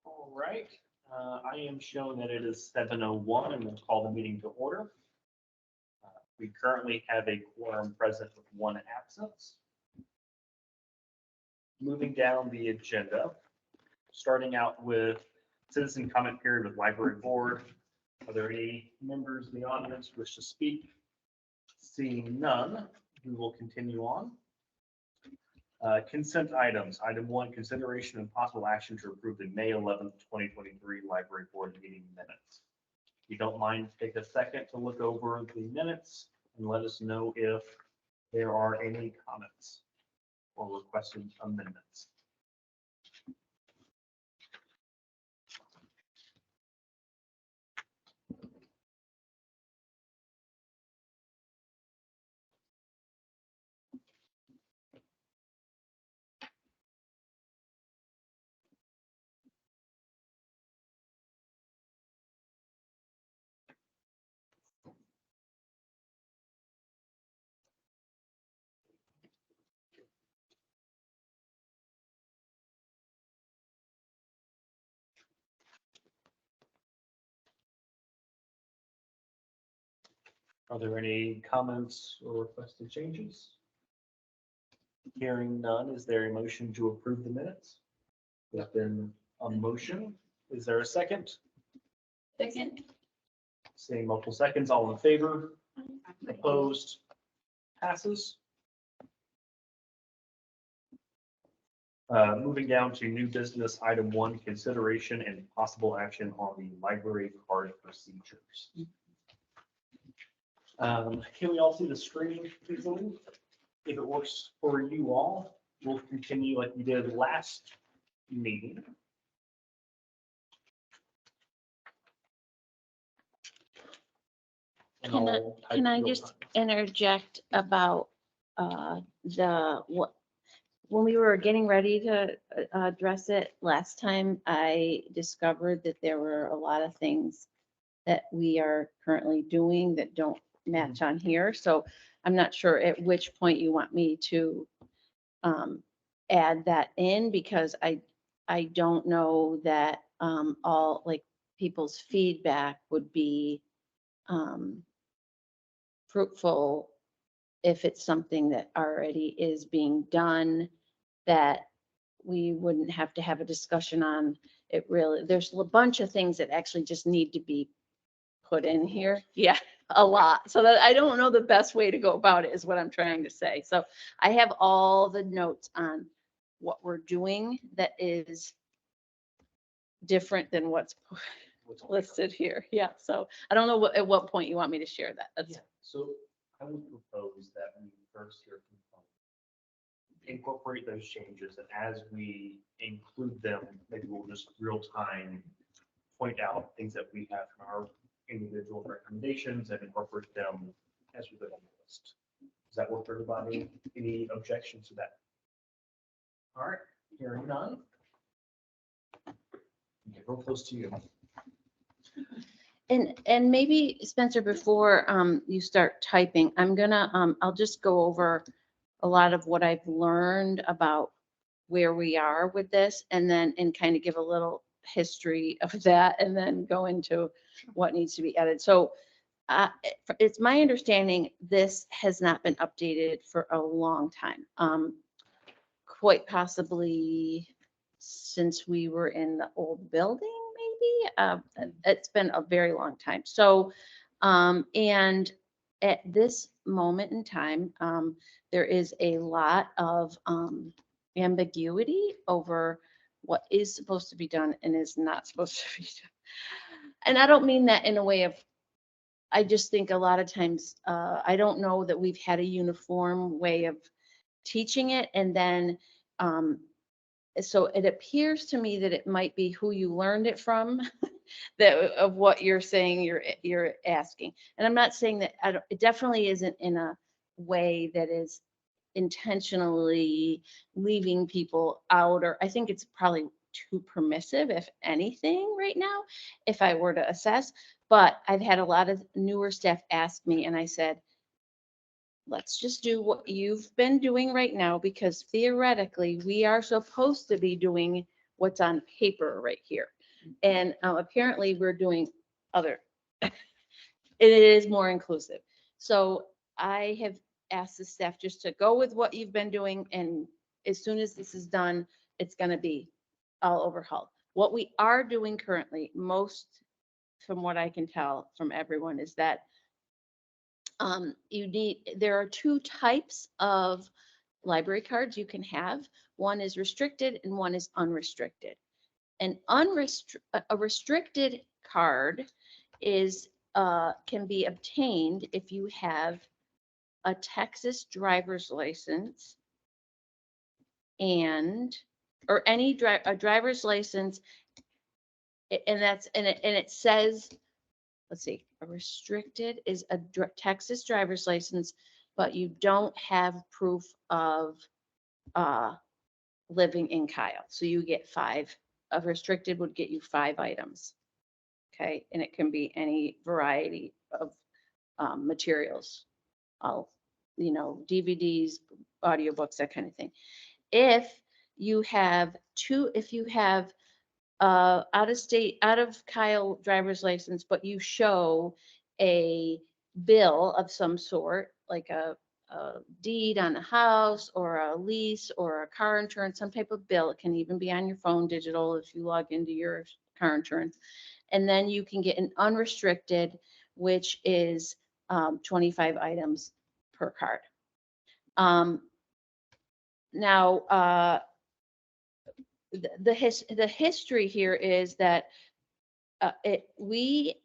All right, I am showing that it is 7:01 and we'll call the meeting to order. We currently have a quorum present with one absence. Moving down the agenda, starting out with citizen comment period with library board. Are there any members of the audience who wish to speak? Seeing none, we will continue on. Consent items. Item 1, consideration and possible action to approve the May 11th, 2023 library board meeting minutes. If you don't mind, take a second to look over the minutes and let us know if there are any comments or requested amendments. Are there any comments or requested changes? Hearing none, is there a motion to approve the minutes? There's been a motion. Is there a second? Second. Seeing multiple seconds, all in favor? Opposed? Passes. Moving down to new business, item 1, consideration and possible action on the library card procedures. Can we all see the screen easily? If it works for you all, we'll continue like we did last meeting. Can I just interject about when we were getting ready to address it last time, I discovered that there were a lot of things that we are currently doing that don't match on here. So I'm not sure at which point you want me to add that in, because I don't know that all like people's feedback would be fruitful if it's something that already is being done, that we wouldn't have to have a discussion on it. Really, there's a bunch of things that actually just need to be put in here. Yeah, a lot. So that I don't know the best way to go about it is what I'm trying to say. So I have all the notes on what we're doing that is different than what's listed here. Yeah. So I don't know at what point you want me to share that. That's So I would propose that we first hear from incorporate those changes, and as we include them, maybe we'll just real time point out things that we have from our individual recommendations and incorporate them as we go down the list. Does that work for everybody? Any objections to that? All right, hearing none. Okay, real close to you. And maybe Spencer, before you start typing, I'll just go over a lot of what I've learned about where we are with this, and kind of give a little history of that, and then go into what needs to be added. So it's my understanding this has not been updated for a long time, quite possibly since we were in the old building. It's been a very long time. So, and at this moment in time, there is a lot of ambiguity over what is supposed to be done and is not supposed to be done. And I don't mean that in a way of, I just think a lot of times, I don't know that we've had a uniform way of teaching it. And then, so it appears to me that it might be who you learned it from, that of what you're saying you're asking. And I'm not saying that it definitely isn't in a way that is intentionally leaving people out, or I think it's probably too permissive, if anything, right now, if I were to assess. But I've had a lot of newer staff ask me, and I said, let's just do what you've been doing right now, because theoretically we are supposed to be doing what's on paper right here. And apparently we're doing other, it is more inclusive. So I have asked the staff just to go with what you've been doing, and as soon as this is done, it's gonna be all overhauled. What we are doing currently, most, from what I can tell from everyone, is that there are two types of library cards you can have. One is restricted and one is unrestricted. A restricted card is can be obtained if you have a Texas driver's license or any a driver's license, and it says, let's see, a restricted is a Texas driver's license, but you don't have proof of living in Kyle. So you get 5. A restricted would get you 5 items. Okay, and it can be any variety of materials, all, DVDs, audiobooks, that kind of thing. If you have out of Kyle driver's license, but you show a bill of some sort, like a deed on a house or a lease or a car insurance, some type of bill. It can even be on your phone, digital, if you log into your car insurance. And then you can get an unrestricted, which is 25 items per card. Now, the history here is that we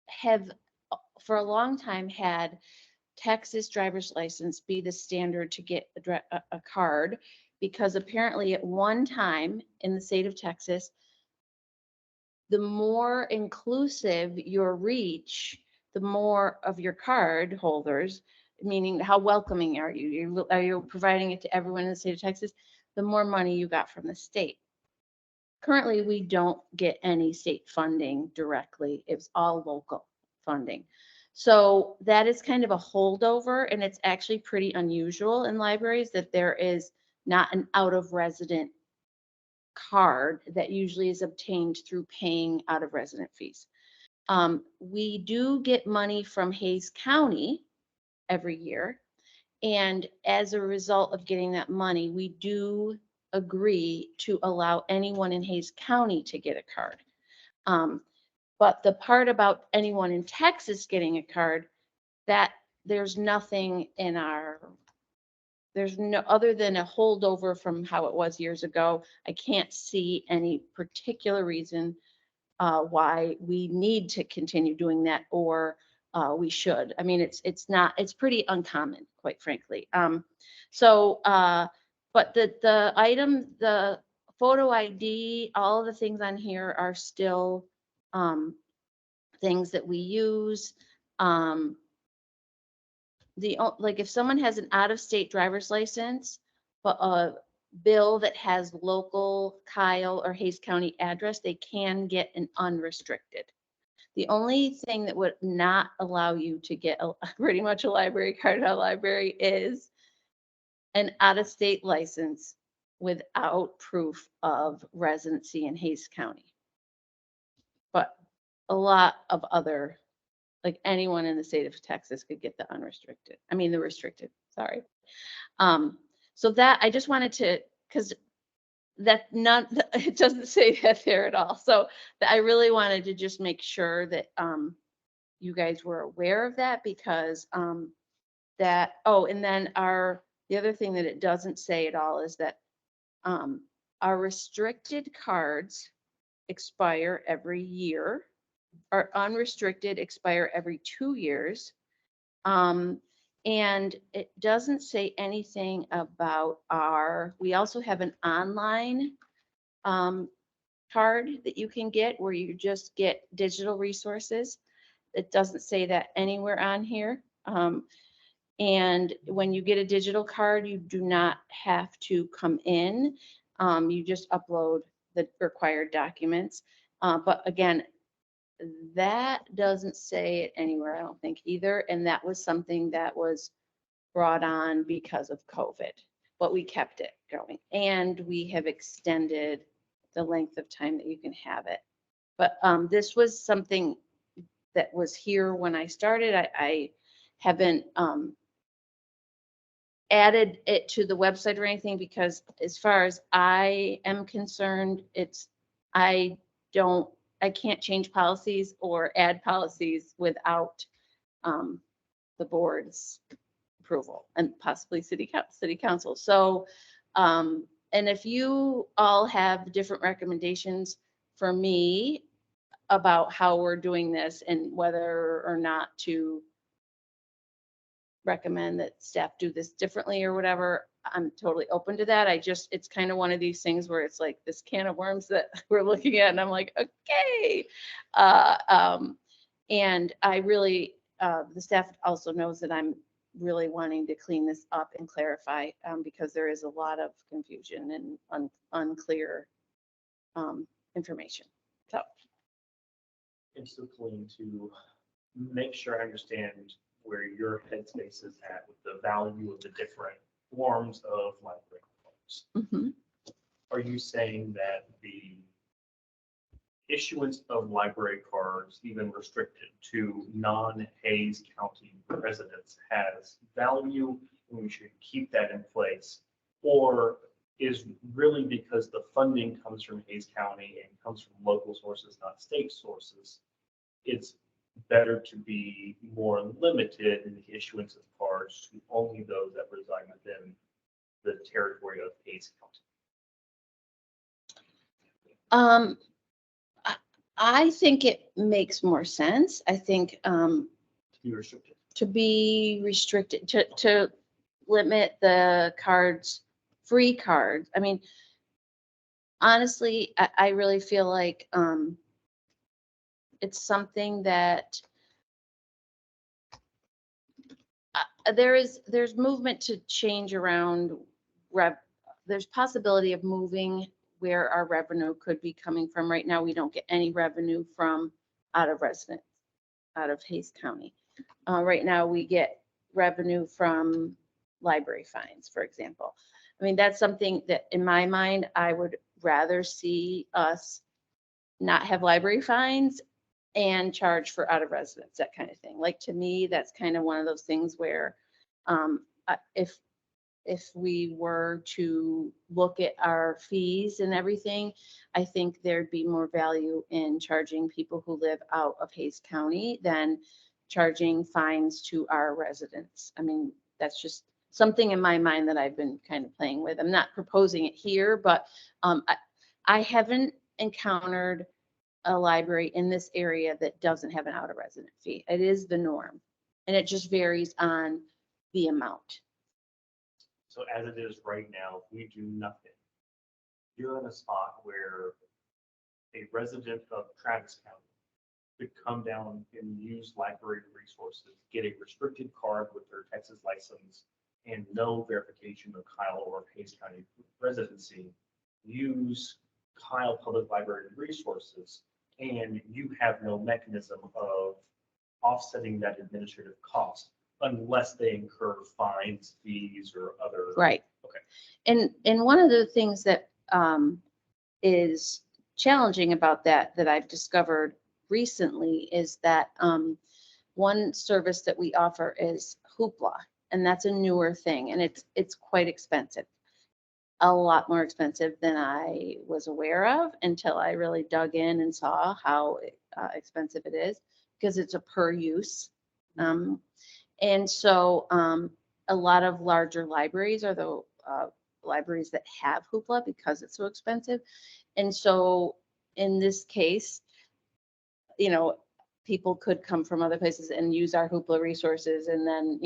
have for a long time had Texas driver's license be the standard to get a card, because apparently at one time in the state of Texas, the more inclusive your reach, the more of your card holders, meaning how welcoming are you? Are you providing it to everyone in the state of Texas? The more money you got from the state. Currently, we don't get any state funding directly. It's all local funding. So that is kind of a holdover, and it's actually pretty unusual in libraries that there is not an out of resident card that usually is obtained through paying out of resident fees. We do get money from Hayes County every year. And as a result of getting that money, we do agree to allow anyone in Hayes County to get a card. But the part about anyone in Texas getting a card, that there's nothing in there's no, other than a holdover from how it was years ago. I can't see any particular reason why we need to continue doing that, or we should. I mean, it's pretty uncommon, quite frankly. But the photo ID, all of the things on here are still things that we use. Like if someone has an out-of-state driver's license, but a bill that has local Kyle or Hayes County address, they can get an unrestricted. The only thing that would not allow you to get pretty much a library card at a library is an out-of-state license without proof of residency in Hayes County. But a lot of other, like anyone in the state of Texas could get the the restricted, sorry. So that I just wanted to, because it doesn't say that there at all. So I really wanted to just make sure that you guys were aware of that, because and then the other thing that it doesn't say at all is that our restricted cards expire every year. Our unrestricted expire every 2 years. And it doesn't say anything about we also have an online card that you can get where you just get digital resources. It doesn't say that anywhere on here. And when you get a digital card, you do not have to come in. You just upload the required documents. But again, that doesn't say it anywhere, I don't think either. And that was something that was brought on because of COVID. but we kept it going. And we have extended the length of time that you can have it. But this was something that was here when I started. I haven't added it to the website or anything because as far as I am concerned, I can't change policies or add policies without the board's approval and possibly city council. So, and if you all have different recommendations for me about how we're doing this and whether or not to recommend that staff do this differently or whatever, I'm totally open to that. It's kind of one of these things where it's like this can of worms that we're looking at and I'm like, okay. And I really, the staff also knows that I'm really wanting to clean this up and clarify because there is a lot of confusion and unclear information. So. And so Colleen, to make sure I understand where your headspace is at with the value of the different forms of library cards. Mhm. Are you saying that the issuance of library cards, even restricted to non-Hayes County residents, has value and we should keep that in place? Or is really because the funding comes from Hayes County and comes from local sources, not state sources, it's better to be more limited in the issuance of cards to only those that reside within the territory of Hayes County? I think it makes more sense. I think To be restricted. to be restricted, to limit the cards, free cards. I mean, honestly, I really feel like it's something that there's movement to change around there's possibility of moving where our revenue could be coming from. Right now, we don't get any revenue from out of residence, out of Hayes County. Right now, we get revenue from library fines, for example. I mean, that's something that in my mind, I would rather see us not have library fines and charge for out of residence, that kind of thing. Like, to me, that's kind of one of those things where if we were to look at our fees and everything, I think there'd be more value in charging people who live out of Hayes County than charging fines to our residents. I mean, that's just something in my mind that I've been kind of playing with. I'm not proposing it here, but I haven't encountered a library in this area that doesn't have an out of resident fee. It is the norm, and it just varies on the amount. So as it is right now, if we do nothing, you're in a spot where a resident of Travis County could come down and use library resources, get a restricted card with their Texas license and no verification of Kyle or Hayes County residency, use Kyle Public Library resources, and you have no mechanism of offsetting that administrative cost unless they incur fines, fees, or other. Right. Okay. And one of the things that is challenging about that I've discovered recently is that one service that we offer is Hoopla, and that's a newer thing, and it's quite expensive, a lot more expensive than I was aware of until I really dug in and saw how expensive it is because it's a per use. And so a lot of larger libraries are the libraries that have Hoopla because it's so expensive. And so in this case, people could come from other places and use our Hoopla resources. And then,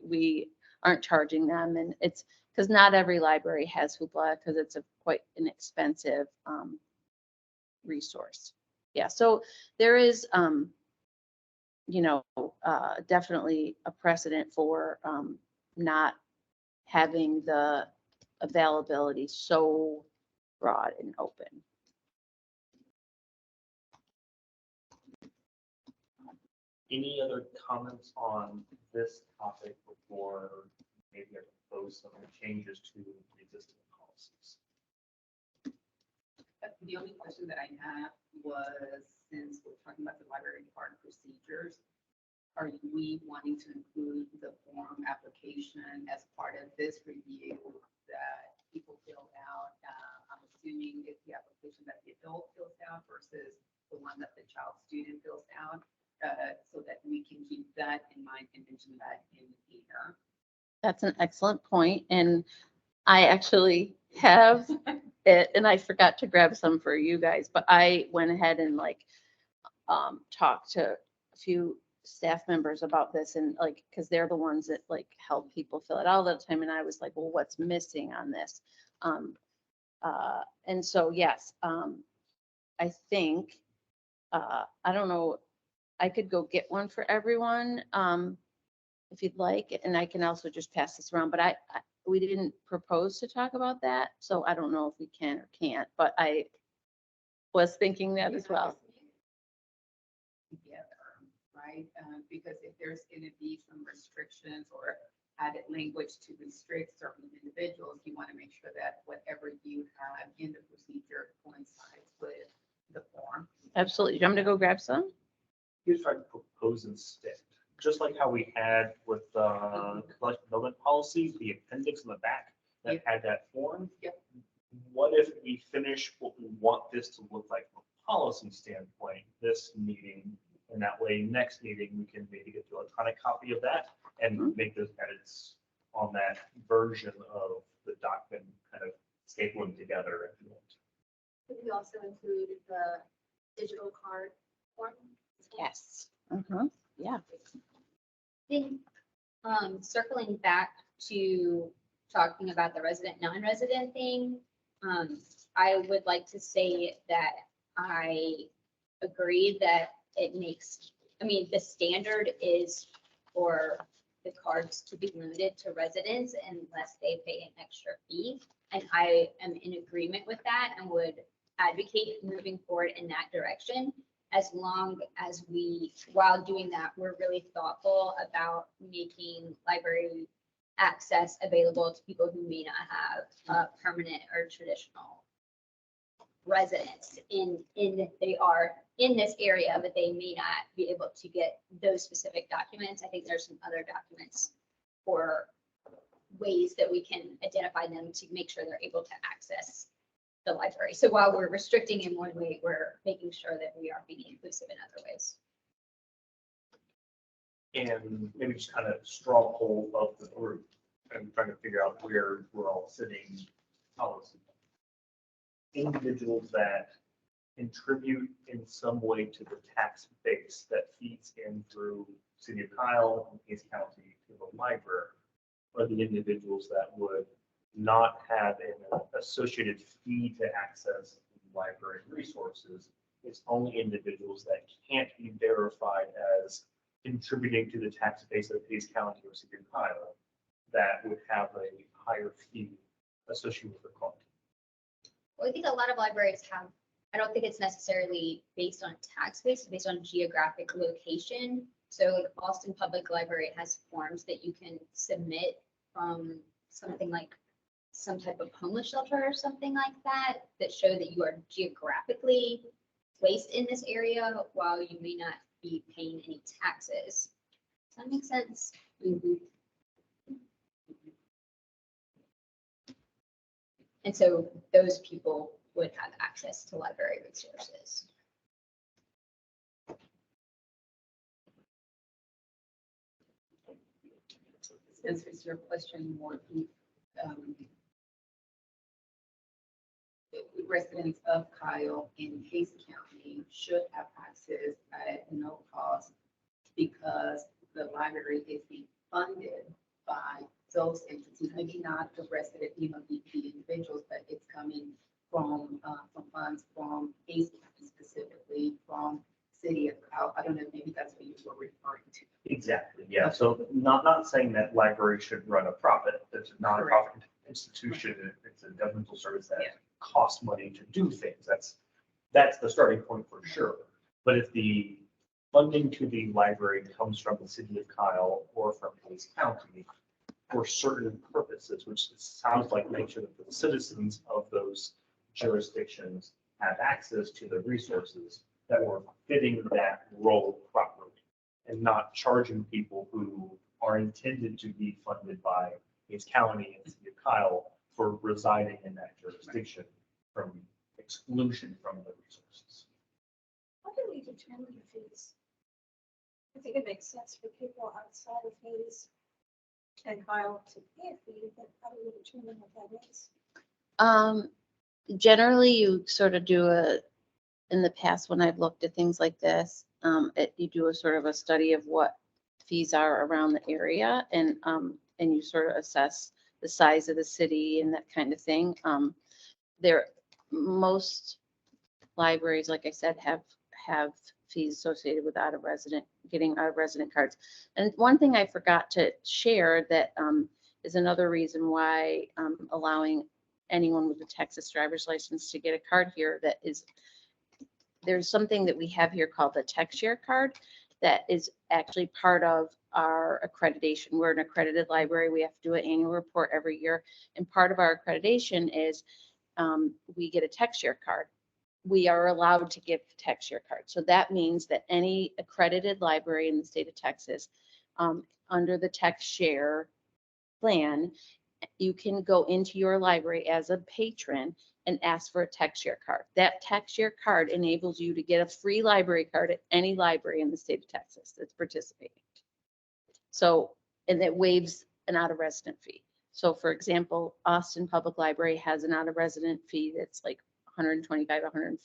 we aren't charging them. And it's because not every library has Hoopla because it's quite an expensive resource. Yeah. So there is, definitely a precedent for not having the availability so broad and open. Any other comments on this topic before maybe I can propose some changes to the existing policies. The only question that I have was, since we're talking about the library card procedures, are we wanting to include the form application as part of this review that people fill out? I'm assuming it's the application that the adult fills out versus the one that the child student fills out, so that we can keep that in mind and mention that in here. That's an excellent point, and I actually have it, and I forgot to grab some for you guys, but I went ahead and talked to a few staff members about this, and because they're the ones that help people fill it out all the time, and I was like, well, what's missing on this? And so, yes, I think, I don't know, I could go get one for everyone, if you'd like, and I can also just pass this around, but we didn't propose to talk about that, so I don't know if we can or can't, but I was thinking that as well. Together, right? Because if there's going to be some restrictions or added language to restrict certain individuals, you want to make sure that whatever you have in the procedure coincides with the form. Absolutely. Do you want me to go grab some? Here's what I propose instead, just like how we had with the collective development policy, the appendix in the back that had that form. Yep. What if we finish what we want this to look like from a policy standpoint, this meeting, and that way next meeting, we can maybe get the electronic copy of that and make those edits on that version of the document, kind of staple them together if you want. Could we also include the digital card form? Yes. Yeah. think, circling back to talking about the resident, non-resident thing, I would like to say that I agree that it makes, the standard is for the cards to be limited to residents unless they pay an extra fee. And I am in agreement with that and would advocate moving forward in that direction, as long as we, while doing that, we're really thoughtful about making library access available to people who may not have permanent or traditional residence they are in this area, but they may not be able to get those specific documents. I think there's some other documents or ways that we can identify them to make sure they're able to access the library. So while we're restricting in one way, we're making sure that we are being inclusive in other ways. And maybe just kind of straw poll of the group and trying to figure out where we're all sitting policy. Individuals that contribute in some way to the tax base that feeds in through City of Kyle and Case County to the library are the individuals that would not have an associated fee to access library resources. It's only individuals that can't be verified as contributing to the tax base of Case County or City of Kyle that would have a higher fee associated with the cost. Well, I think a lot of libraries have, I don't think it's necessarily based on tax base, it's based on geographic location. So like Boston Public Library has forms that you can submit from something like some type of homeless shelter or something like that, that show that you are geographically placed in this area while you may not be paying any taxes. Does that make sense? Mm-hmm. And so those people would have access to library resources. This answers your question more. Residents of Kyle in Case County should have access at no cost because the library is being funded by those entities, maybe not the resident, the individuals, but it's coming from funds from Case County, specifically from City of Kyle. I don't know, maybe that's what you were referring to. Exactly, yeah. So not saying that library should run a profit. It's a non-profit institution. It's a governmental service that costs money to do things. That's the starting point for sure. But if the funding to the library comes from the City of Kyle or from Case County, for certain purposes, which it sounds like make sure that the citizens of those jurisdictions have access to the resources that were fitting that role properly and not charging people who are intended to be funded by Hayes County and City of Kyle for residing in that jurisdiction from exclusion from the resources. How do we determine the fees? I think it makes sense for people outside of Hayes and Kyle to pay a fee, but how do we determine what that is? Generally, you sort of do in the past, when I've looked at things like this, you do a sort of a study of what fees are around the area and you sort of assess the size of the city and that kind of thing. Most libraries, like I said, have fees associated with getting out of resident cards. And one thing I forgot to share that is another reason why allowing anyone with a Texas driver's license to get a card here, there's something that we have here called the TextShare card that is actually part of our accreditation. We're an accredited library. We have to do an annual report every year. And part of our accreditation is we get a TextShare card. We are allowed to give the TextShare card. So that means that any accredited library in the state of Texas, under the TextShare plan, you can go into your library as a patron and ask for a TextShare card. That TextShare card enables you to get a free library card at any library in the state of Texas that's participating. So, and it waives an out-of-resident fee. So for example, Austin Public Library has an out-of-resident fee that's like $125, $150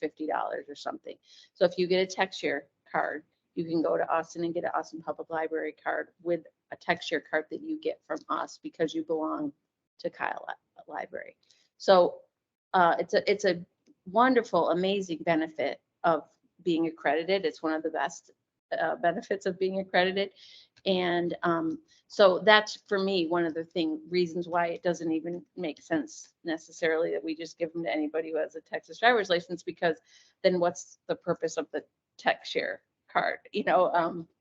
or something. So if you get a TextShare card, you can go to Austin and get an Austin Public Library card with a TextShare card that you get from us because you belong to Kyle Library. So it's a wonderful, amazing benefit of being accredited. It's one of the best benefits of being accredited. And so that's, for me, one of the reasons why it doesn't even make sense necessarily that we just give them to anybody who has a Texas driver's license, because then what's the purpose of the TextShare card,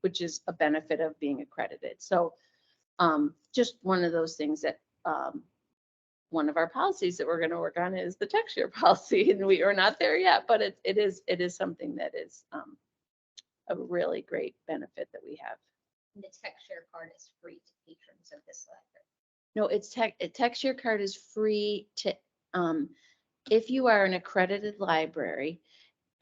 which is a benefit of being accredited. So just one of those things that one of our policies that we're going to work on is the TextShare policy, and we are not there yet, but it is something that is a really great benefit that we have. The TextShare card is free to patrons of this library. No, a TextShare card is free to, if you are an accredited library,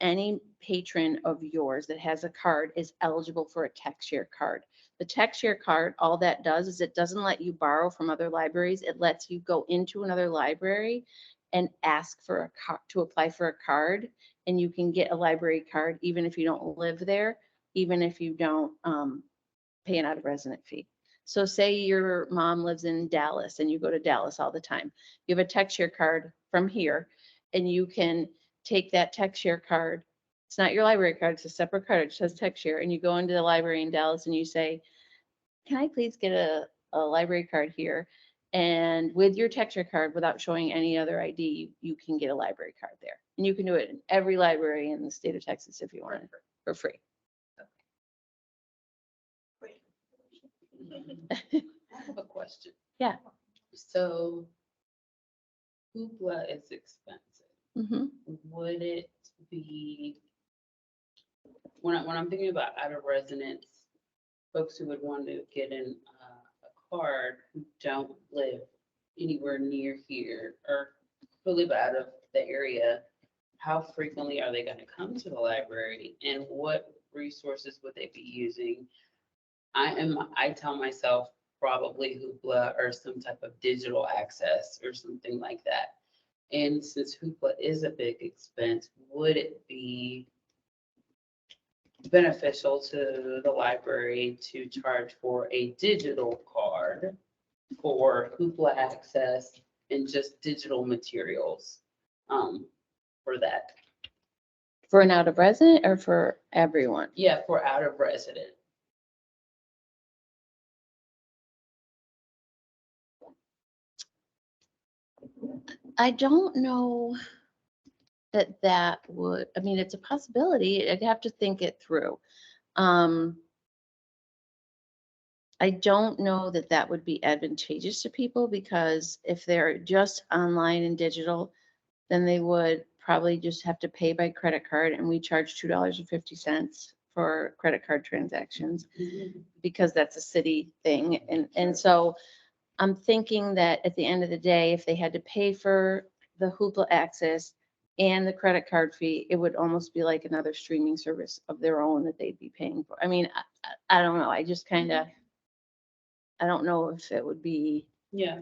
any patron of yours that has a card is eligible for a TextShare card. The TextShare card, all that does is it doesn't let you borrow from other libraries. It lets you go into another library and ask for to apply for a card, and you can get a library card even if you don't live there, even if you don't pay an out-of-resident fee. So say your mom lives in Dallas and you go to Dallas all the time. You have a TextShare card from here, and you can take that TextShare card. It's not your library card, it's a separate card. It just says TextShare. And you go into the library in Dallas and you say, can I please get a library card here? And with your TextShare card, without showing any other ID, you can get a library card there. And you can do it in every library in the state of Texas if you want it for free. I have a question. Yeah. So Hoopla is expensive. Mhm. Would it be, when I'm thinking about out of residence, folks who would want to get in a card who don't live anywhere near here or who live out of the area, how frequently are they going to come to the library, and what resources would they be using? I tell myself probably Hoopla or some type of digital access or something like that. And since Hoopla is a big expense, would it be beneficial to the library to charge for a digital card for Hoopla access and just digital materials for that? For an out of resident or for everyone? Yeah, for out of resident. I don't know that would, I mean, it's a possibility. I'd have to think it through. I don't know that that would be advantageous to people, because if they're just online and digital, then they would probably just have to pay by credit card, and we charge $2.50 for credit card transactions because that's a city thing. And so I'm thinking that at the end of the day, if they had to pay for the Hoopla access and the credit card fee, it would almost be like another streaming service of their own that they'd be paying for. I mean, I don't know. I just kind of, I don't know if it would be, Yeah.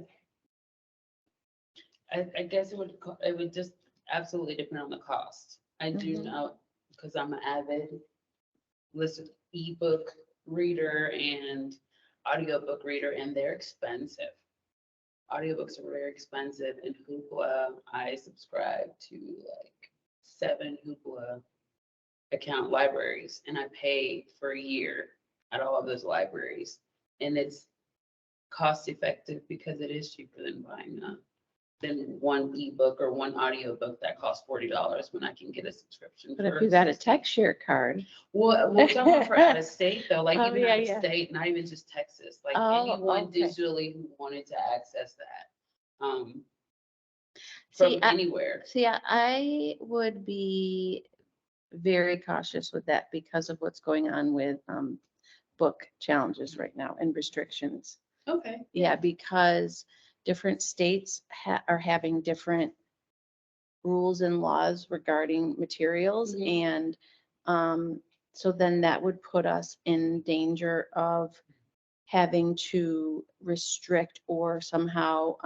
I guess it would just absolutely depend on the cost. I do Mhm. know, because I'm an avid listen, ebook reader and audiobook reader, and they're expensive. Audiobooks are very expensive, and Hoopla, I subscribe to like 7 Hoopla account libraries, and I pay for a year at all of those libraries. And it's cost effective because it is cheaper than buying than one ebook or one audiobook that costs $40 when I can get a subscription. but if for you got a 60. tech share card. Well, some are for out of state though, like Oh, even yeah, out of yeah. state, not even just Texas, like Oh, anyone okay. digitally who wanted to access that. See, From anywhere. I would be very cautious with that because of what's going on with book challenges right now and restrictions. Okay. Yeah, because different states are having different rules and laws regarding materials. Mhm. And so then that would put us in danger of having to restrict or somehow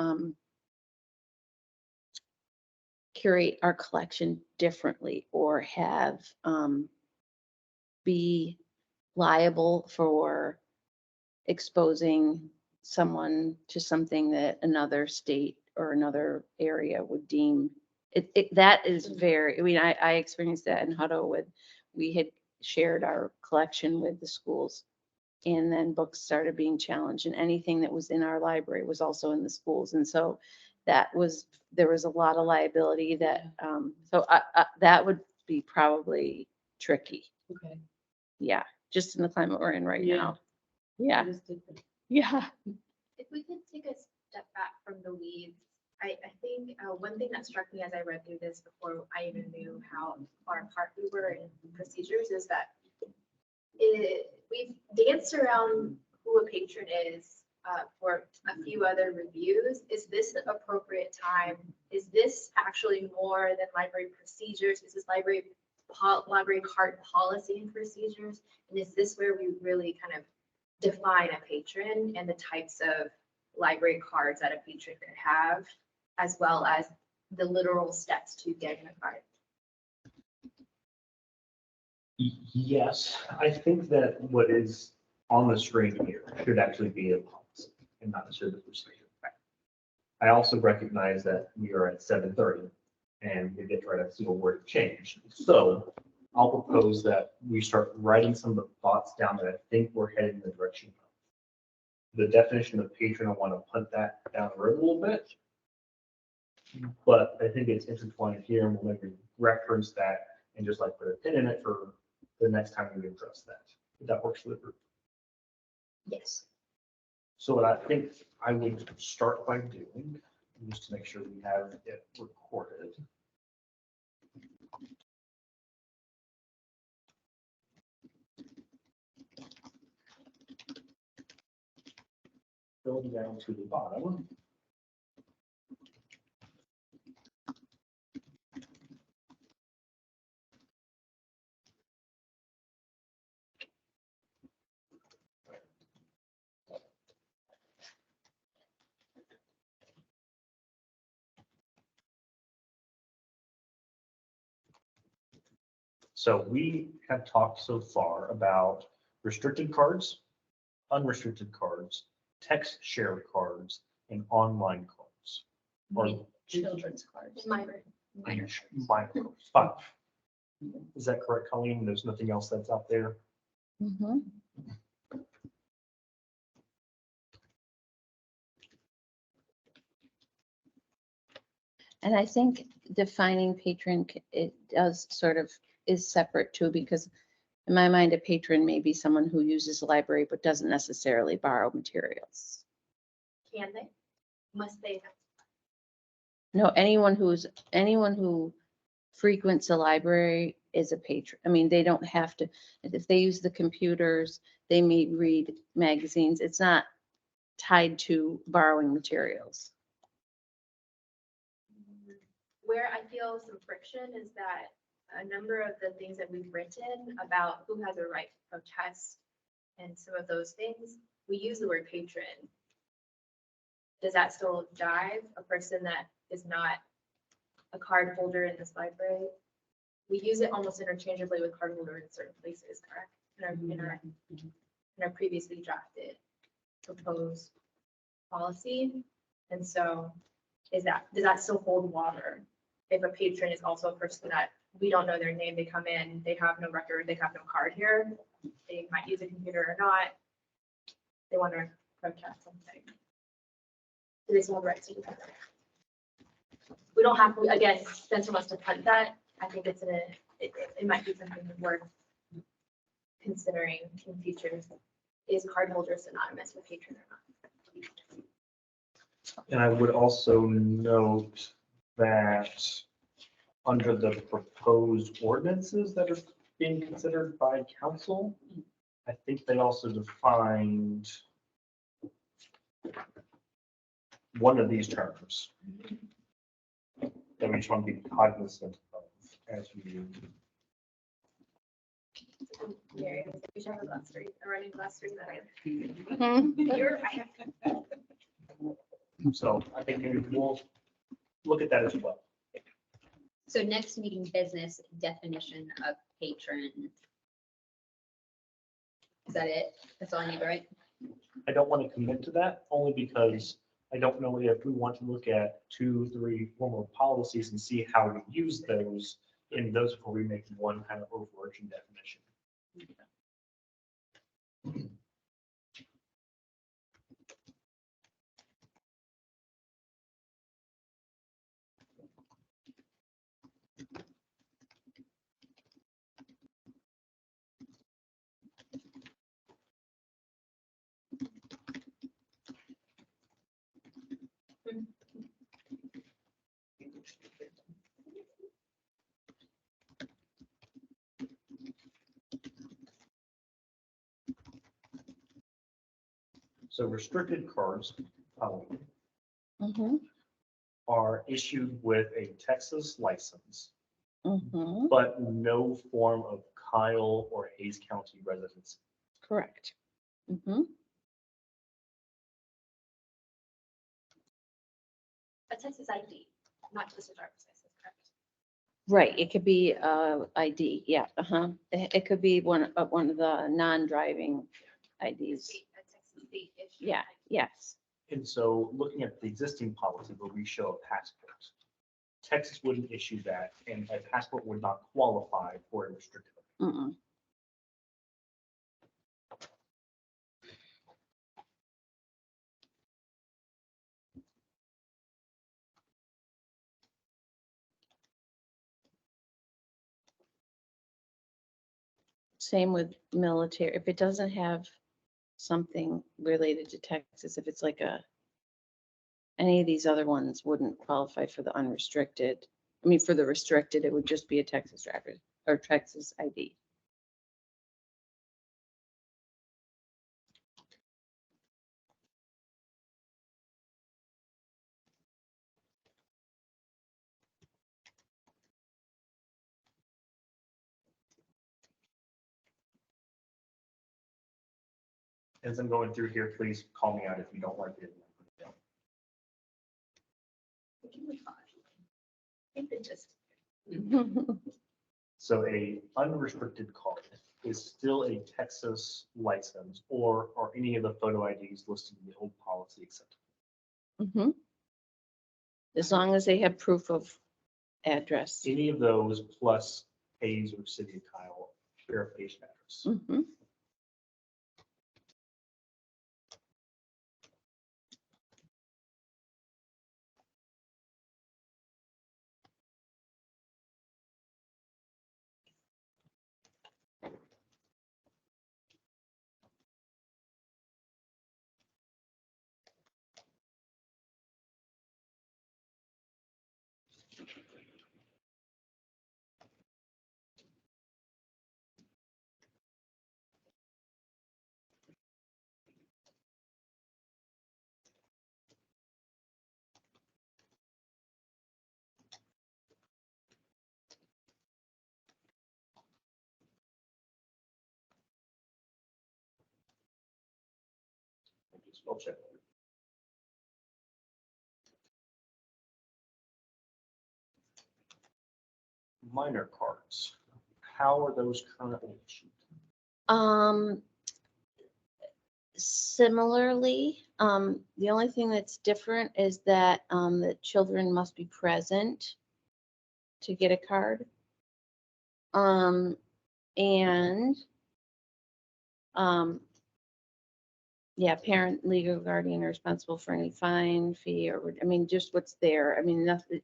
curate our collection differently, or have be liable for exposing someone to something that another state or another area would deem that is very, I mean, I experienced that in Hutto with, we had shared our collection with the schools, and then books started being challenged, and anything that was in our library was also in the schools. And so there was a lot of liability that, so that would be probably tricky. Okay. Yeah, just in the climate we're in right Yeah. now. Yeah, It is different. yeah. If we could take a step back from the weeds, I think one thing that struck me as I read through this before I even knew how far apart we were in procedures is that we've danced around who a patron is for a few other reviews. Is this the appropriate time? Is this actually more than library procedures? Is this library card policy and procedures? And is this where we really kind of define a patron and the types of library cards that a patron could have, as well as the literal steps to getting a card? Yes, I think that what is on the screen here should actually be a policy and not necessarily the procedure. I also recognize that we are at 7:30 and we get right at single word change. So I'll propose that we start writing some of the thoughts down that I think we're heading in the direction of. The definition of patron, I want to punt that down the road a little bit. But I think it's intertwined here, and we'll maybe reference that and just like put a pin in it for the next time we address that. If that works for the group. Yes. So what I think I would start by doing, just to make sure we have it recorded. Going down to the bottom. So we have talked so far about restricted cards, unrestricted cards, text share cards, and online cards. Or Children's cards. Minor. micro, 5. Is that correct, Colleen? There's nothing else that's out there? Mhm. And I think defining patron, it does sort of is separate too, because, In my mind, a patron may be someone who uses the library but doesn't necessarily borrow materials. Can they? Must they? No, anyone who frequents the library is a patron. I mean, they don't have to, if they use the computers, they may read magazines. It's not tied to borrowing materials. Where I feel some friction is that a number of the things that we've written about who has a right to protest and some of those things, we use the word patron. Does that still jive? A person that is not a card holder in this library? We use it almost interchangeably with card holder in certain places, correct? In our previously drafted proposed policy. And so does that still hold water? If a patron is also a person that we don't know their name, they come in, they have no record, they have no card here, they might use a computer or not, they want to protest something. Do they still have rights to do that? We don't have, again, Spencer wants to punt that. I think it might be something worth considering in future. Is cardholder synonymous with patron or not? And I would also note that under the proposed ordinances that are being considered by council, I think they also defined one of these terms that we just want to be cognizant of as we. Mary, we should have a glossary, a running glossary that I. Mhm. You're- So I think maybe we'll look at that as well. So next meeting business definition of patron. Is that it? That's all I need, right? I don't want to commit to that only because I don't know if we want to look at 2, 3, 4 more policies and see how to use those in those before we make one kind of overarching definition. So restricted cards Mhm. are issued with a Texas license, Mhm. but no form of Kyle or Hayes County residency. Correct. Mhm. A Texas ID, not just a driver's license, correct? Right, it could be ID, yeah, It could be one of the non-driving IDs. A Texas state issue. Yeah, yes. And so looking at the existing policy where we show a passport, Texas wouldn't issue that and a passport would not qualify for a restricted. Mm-mm. Same with military. If it doesn't have something related to Texas, if it's like any of these other ones wouldn't qualify for the unrestricted. I mean, for the restricted, it would just be a Texas driver or Texas ID. As I'm going through here, please call me out if you don't like it. We can move on. I think it just. So a unrestricted card is still a Texas license or are any of the photo IDs listed in the old policy acceptable? Mhm. As long as they have proof of address. Any of those plus Hayes or City of Kyle verification address. Mhm. spell check. Minor cards, how are those currently issued? Similarly, the only thing that's different is that, the children must be present to get a card. And, yeah, parent, legal guardian are responsible for any fine, fee, or, I mean, just what's there. I mean, nothing,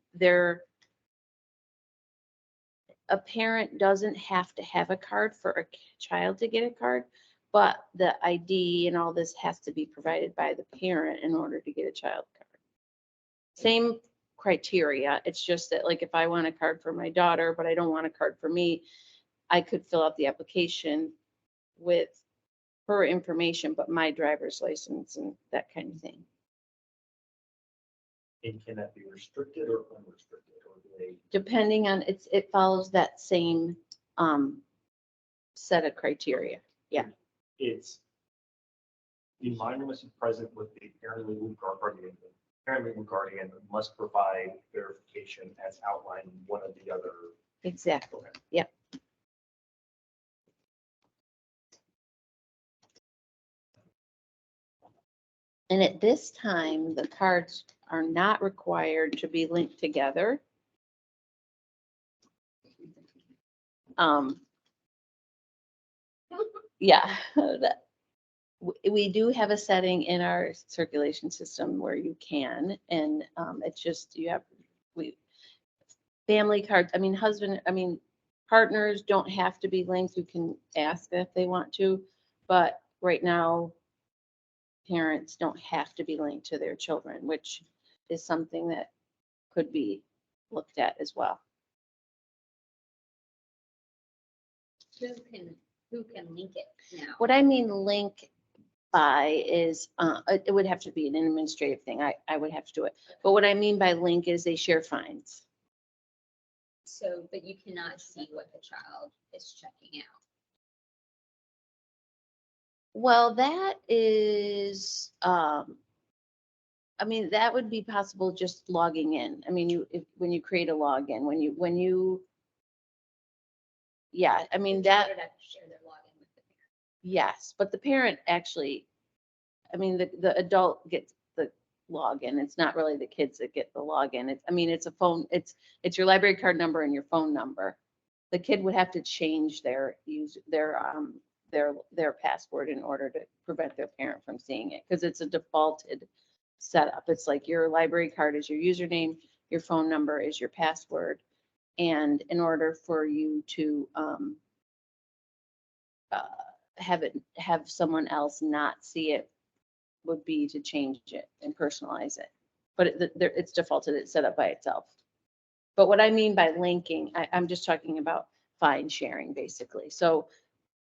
a parent doesn't have to have a card for a child to get a card, but the ID and all this has to be provided by the parent in order to get a child card. Same criteria. It's just that, like, if I want a card for my daughter, but I don't want a card for me, I could fill out the application with her information, but my driver's license and that kind of thing. And can that be restricted or unrestricted, or do they? Depending on, it follows that same, set of criteria. It's the minor must be present with the parent legal guardian. The parent legal guardian must provide verification as outlined in one of the other. Exactly. Okay. Yep. And at this time, the cards are not required to be linked together. Yeah, we do have a setting in our circulation system where you can, and it's just, you have, family cards, I mean, partners don't have to be linked. You can ask if they want to, but right now, parents don't have to be linked to their children, which is something that could be looked at as well. Who can link it now? What I mean link by is, it would have to be an administrative thing. I would have to do it. But what I mean by link is they share fines. So, but you cannot see what the child is checking out. Well, that is, I mean, that would be possible just logging in. I mean, when you create a login, when you, yeah, I mean, The that, child would have to share their login with the parent. yes, but the parent actually, I mean, the adult gets the login. It's not really the kids that get the login. It's, I mean, it's a phone, it's your library card number and your phone number. The kid would have to change their password in order to prevent their parent from seeing it, because it's a defaulted setup. It's like your library card is your username, your phone number is your password. And in order for you to have someone else not see it would be to change it and personalize it. But it's defaulted, it's set up by itself. But what I mean by linking, I'm just talking about fine sharing, basically. So,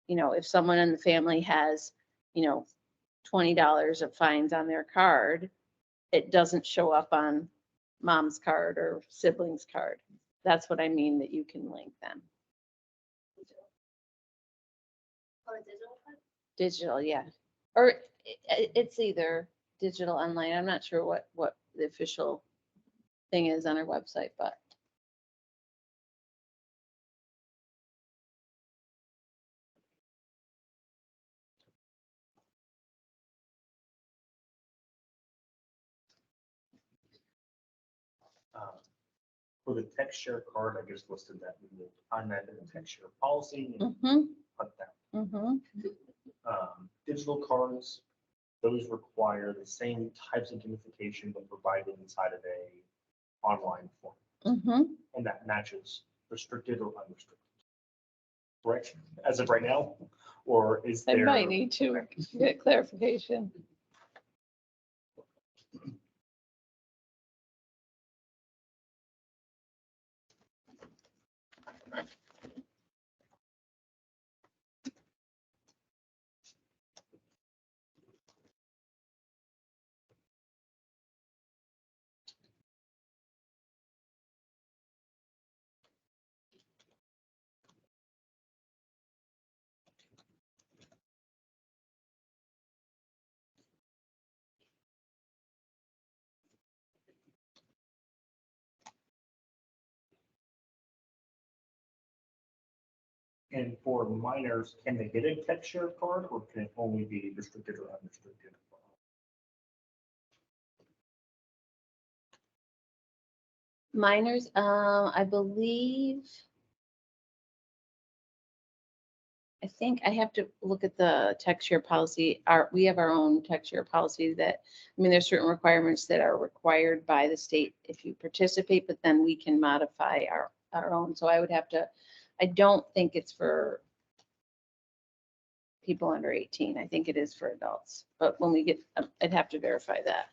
if someone in the family has, $20 of fines on their card, it doesn't show up on mom's card or sibling's card. That's what I mean, that you can link them. Or digital card? Digital, yeah. Or it's either digital, online. I'm not sure what the official thing is on our website, but. For the text share card, I guess listed that we will find that in the text share policy and Mhm, put that. mhm. Digital cards, those require the same types of identification but provided inside of a online form, Mhm. and that matches restricted or unrestricted. Correct, as of right now, or is I there? might need to get clarification. And for minors, can they get a tech share card or can it only be restricted or unrestricted? Minors, I believe. I think I have to look at the tech share policy. We have our own tech share policy that, I mean, there's certain requirements that are required by the state if you participate, but then we can modify our own. So I would have to, I don't think it's for people under 18. I think it is for adults, but when we get, I'd have to verify that.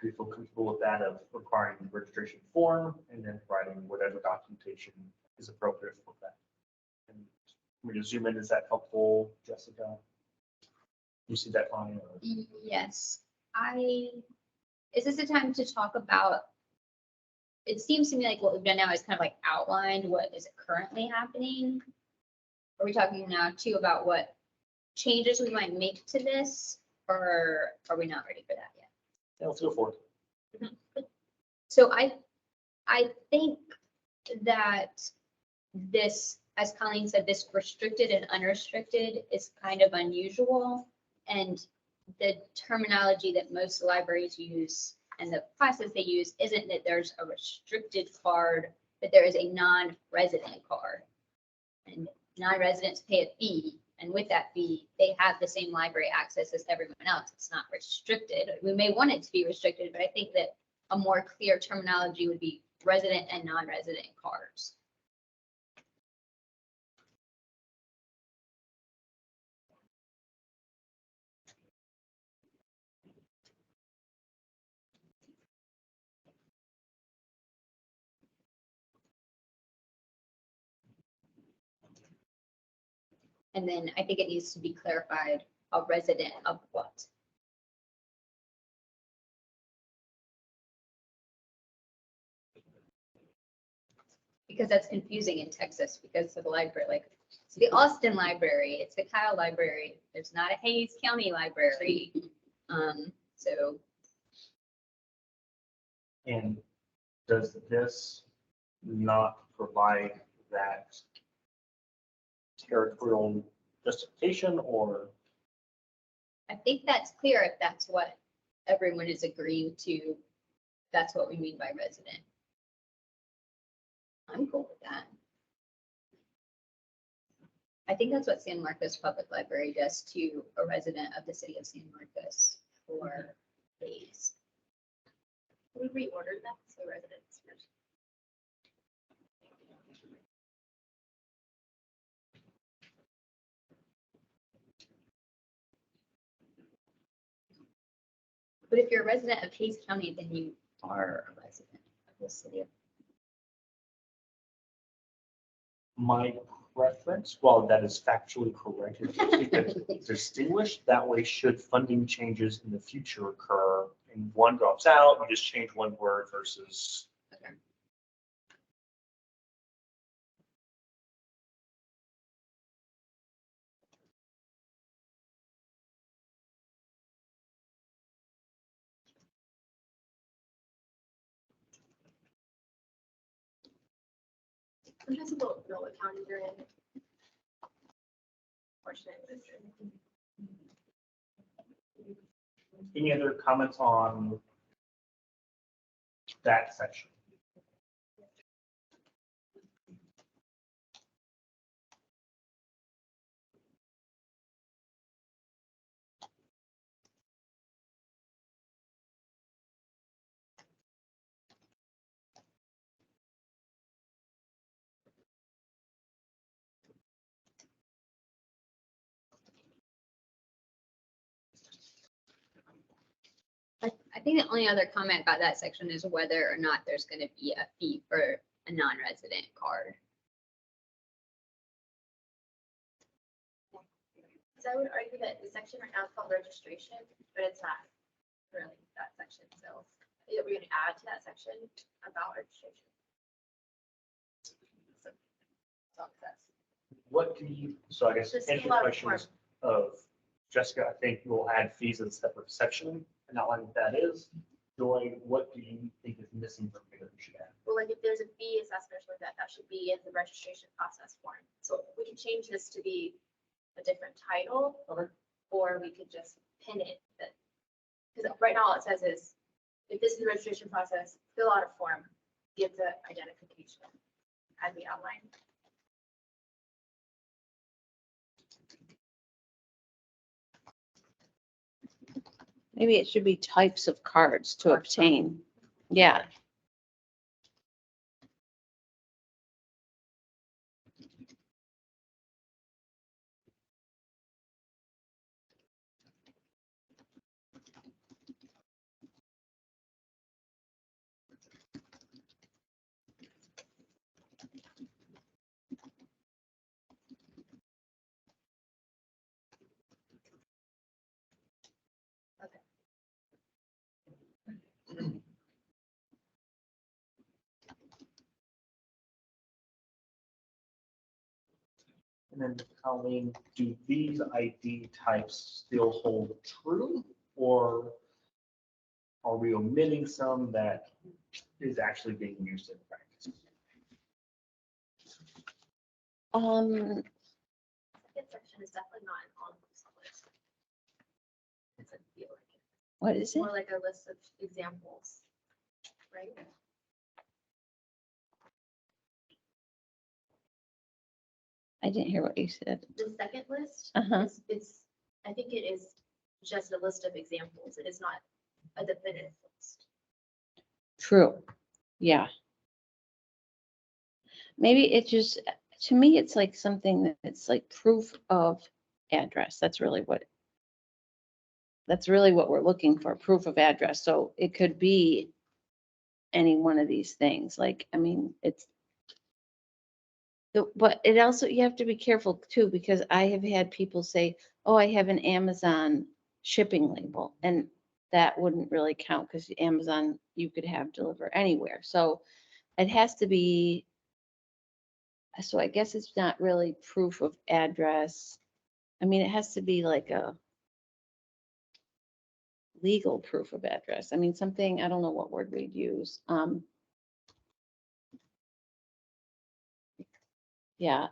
Do you feel comfortable with that of requiring the registration form and then providing whatever documentation is appropriate for that? And we just zoom in, is that helpful, Jessica? You see that line? Or? Yes, is this a time to talk about, it seems to me like what we've done now is kind of like outlined what is currently happening. Are we talking now too about what changes we might make to this, or are we not ready for that yet? Yeah, let's go for it. So I think that this, as Colleen said, this restricted and unrestricted is kind of unusual. And the terminology that most libraries use and the classes they use isn't that there's a restricted card, but there is a non-resident card. And non-residents pay a fee. And with that fee, they have the same library access as everyone else. It's not restricted. We may want it to be restricted, but I think that a more clear terminology would be resident and non-resident cards. And then I think it needs to be clarified, a resident of what? Because that's confusing in Texas because of the library, like it's the Austin Library, it's the Kyle Library, there's not a Hayes County Library. So And does this not provide that territorial justification or? I think that's clear if that's what everyone is agreeing to. That's what we mean by resident. I'm cool with that. I think that's what San Marcos Public Library does to a resident of the city of San Marcos for days. We reordered that, so residents. But if you're a resident of Hayes County, then you are a resident of the city of. My preference, while that is factually correct, is to keep it distinguished. That way, should funding changes in the future occur and one drops out, you just change one word versus. Okay. Sometimes people don't know what county they're in. Fortunately. Any other comments on that section? I think the only other comment about that section is whether or not there's gonna be a fee for a non-resident card. Because I would argue that the section right now is called registration, but it's not really that section, so we're gonna add to that section about registration. So that's What do you, so I guess, Just answer a the lot of questions of Jessica, I think we'll add fees in a separate section and outline what that is. Joy, what do you think is missing from here that we should add? Well, like if there's a fee assessment or that, that should be in the registration process form. So we can change this to be a different title. Okay. Or we could just pin it that, because right now all it says is, if this is the registration process, fill out a form, give the identification as we outlined. Maybe it should be types of cards to Cards. obtain. Yeah. And then Colleen, do these ID types still hold true? Or are we omitting some that is actually being used in practice? Second section is definitely not in all of this list. It's a feel like it. What is it? More like a list of examples, right? I didn't hear what you said. The second list Uh-huh. is, it's, I think it is just a list of examples. It is not a definitive list. True. Yeah. Maybe it just, to me, it's like something that's like proof of address. That's really what we're looking for, proof of address. So it could be any one of these things. Like, I mean, but it also, you have to be careful too, because I have had people say, oh, I have an Amazon shipping label, and that wouldn't really count because Amazon, you could have deliver anywhere. So it has to be, so I guess it's not really proof of address. I mean, it has to be like a legal proof of address. I mean, something, I don't know what word we'd use. Yeah,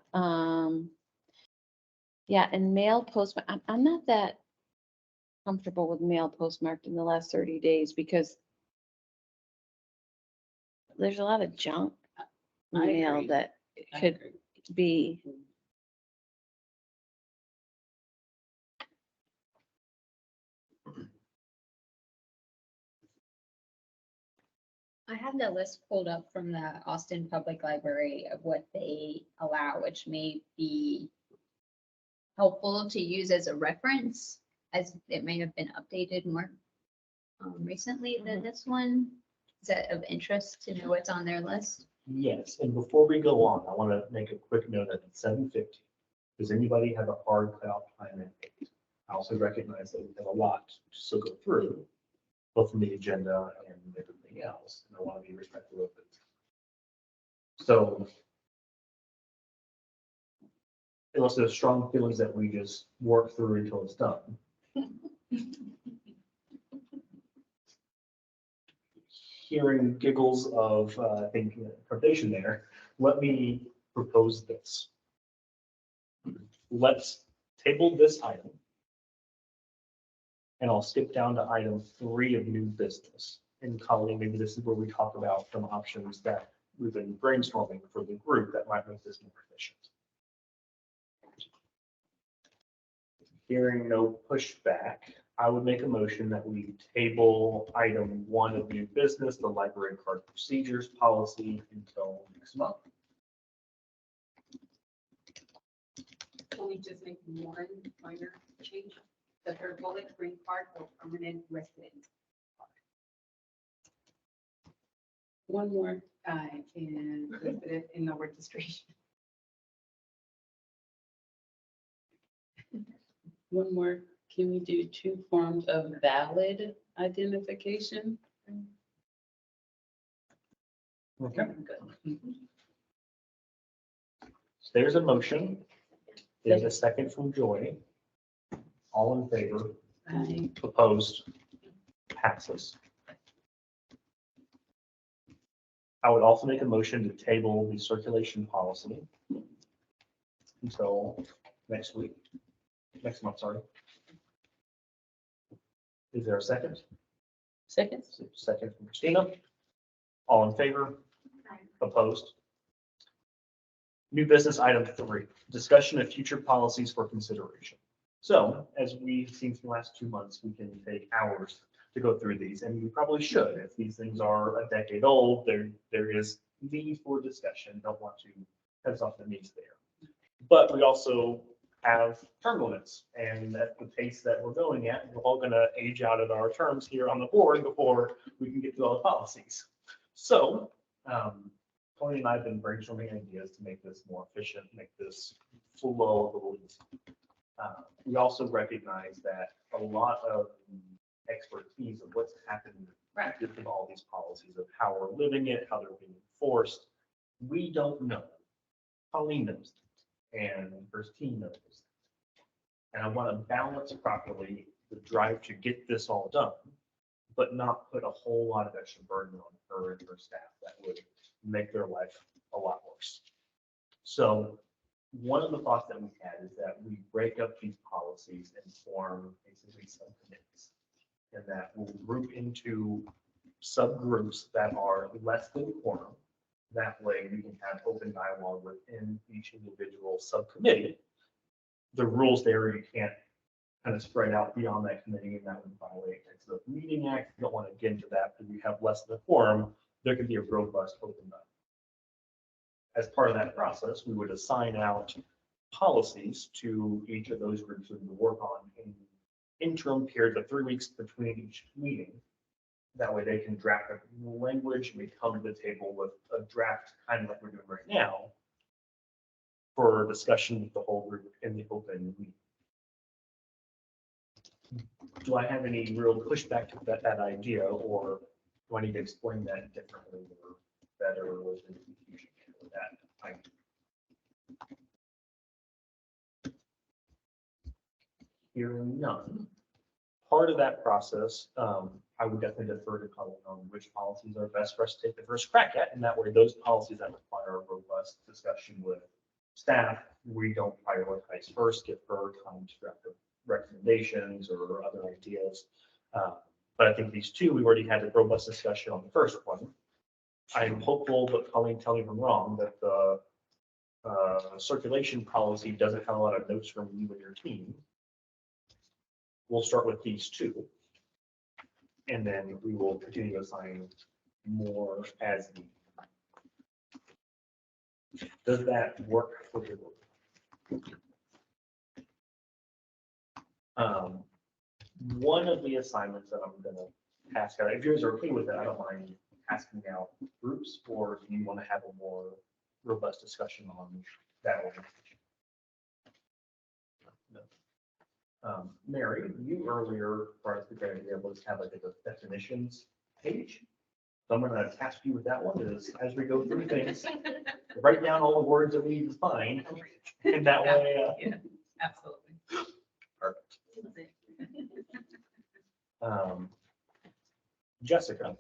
yeah, and mail postmark, I'm not that comfortable with mail postmarked in the last 30 days because there's a lot of junk I mail agree. that I could agree. be, I have the list pulled up from the Austin Public Library of what they allow, which may be helpful to use as a reference, as it may have been updated more recently than this one. Is that of interest to know what's on their list? Yes, and before we go on, I want to make a quick note that it's 7:50. Does anybody have a hard cutoff time at 8? I also recognize that we have a lot to still go through, both in the agenda and everything else, and I want to be respectful of it. So unless there's strong feelings that we just work through until it's done. Hearing giggles of, I think, trepidation there, let me propose this. Let's table this item. And I'll skip down to item 3 of new business. And Colleen, maybe this is where we talk about some options that we've been brainstorming for the group that might make this more efficient. Hearing no pushback, I would make a motion that we table item 1 of new business, the library card procedures policy, until next month. Can we just make one minor change? The third bullet, green card for permanent resident. One more. I can put it in the registration. One more. Can we do 2 forms of valid identification? Okay, Good. so there's a motion. There's a second from Joy. All in favor, Aye. opposed, passes. I would also make a motion to table the circulation policy until next week, next month, sorry. Is there a second? Second? Second from Christina. All in favor? Opposed? New business item 3, discussion of future policies for consideration. So as we've seen for the last 2 months, we can take hours to go through these, and we probably should. If these things are a decade old, there is need for discussion. Don't want to heads off the knees there. But we also have term limits, and at the pace that we're going at, we're all gonna age out of our terms here on the board before we can get to all the policies. So, Tony and I have been brainstorming ideas to make this more efficient, make this flow a little easier. We also recognize that a lot of the expertise of what's happened in practice with all these policies, of how we're living it, how they're being enforced, we don't know. Colleen knows, and her team knows. And I want to balance properly the drive to get this all done, but not put a whole lot of extra burden on her and her staff that would make their life a lot worse. So one of the thoughts that we had is that we break up these policies and form basically subcommittees. And that we'll group into subgroups that are less than quorum. That way we can have open dialogue within each individual subcommittee. The rules there, you can't kind of spread out beyond that committee, and that would violate the Meeting Act. You don't want to get into that, but you have less than a quorum, there could be a robust open dialogue. As part of that process, we would assign out policies to each of those groups and work on an interim period of 3 weeks between each meeting. That way they can draft a language, and we come to the table with a draft, kind of like we're doing right now, for discussion with the whole group in the open meeting. Do I have any real pushback to that idea, or do I need to explain that differently or better, or was there confusion with that idea? Hearing none. Part of that process, I would definitely defer to Colleen on which policies are best for us to take the first crack at, and that way those policies that require a robust discussion with staff, we don't prioritize first, give her time to draft the recommendations or other ideas. But I think these two, we already had a robust discussion on the first one. I'm hopeful, but Colleen, tell me if I'm wrong, that the circulation policy doesn't have a lot of notes from you and your team. We'll start with these two. And then we will continue to assign more as needed. Does that work for your group? One of the assignments that I'm gonna ask out, if yours are okay with that, I don't mind asking out groups, or if you want to have a more robust discussion on that one. No. Mary, you earlier brought up the idea of let's have like a definitions page. So I'm gonna task you with that one, is as we go through things, write down all the words that we need to find, and that way, Yeah, absolutely. perfect. Jessica,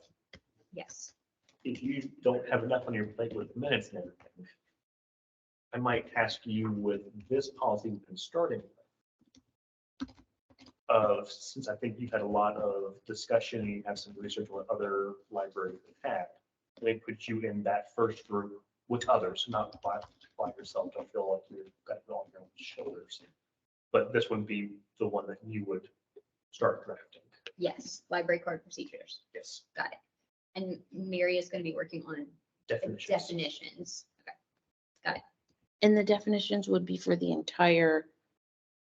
Yes. if you don't have enough on your plate with minutes and everything, I might task you with this policy we've been starting with. Since I think you've had a lot of discussion, and you have some research on what other libraries have had, I think put you in that first group with others, not by yourself. Don't feel like you've got it on your own shoulders. But this would be the one that you would start drafting. Yes, library card procedures. Yes, Got it. And Mary is going to be working on definitions. definitions. Okay. And the definitions would be for the entire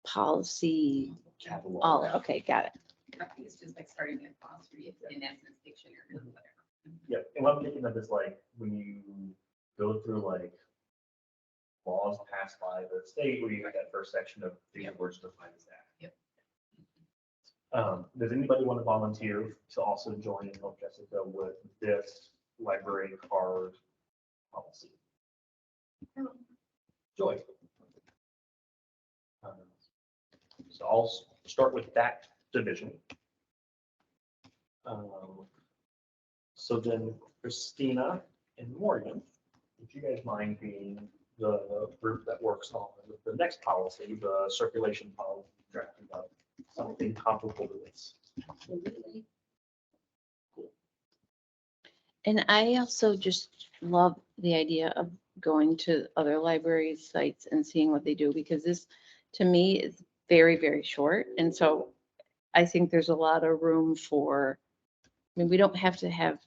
policy, Catalog. all, okay, got it. I think it's just like starting a glossary, in essence, dictionary, or whatever. Yeah, and what I'm thinking of is like, when you go through like laws passed by the state, where you have that first section of these words defined as that. Yep. Does anybody want to volunteer to also join and help Jessica with this library card policy? Joy. So I'll start with that division. So then Christina and Morgan, would you guys mind being the group that works on the next policy, the circulation policy, drafting up something comparable to this? Absolutely. And I also just love the idea of going to other library sites and seeing what they do, because this, to me, is very, very short. And so I think there's a lot of room for, I mean, we don't have to have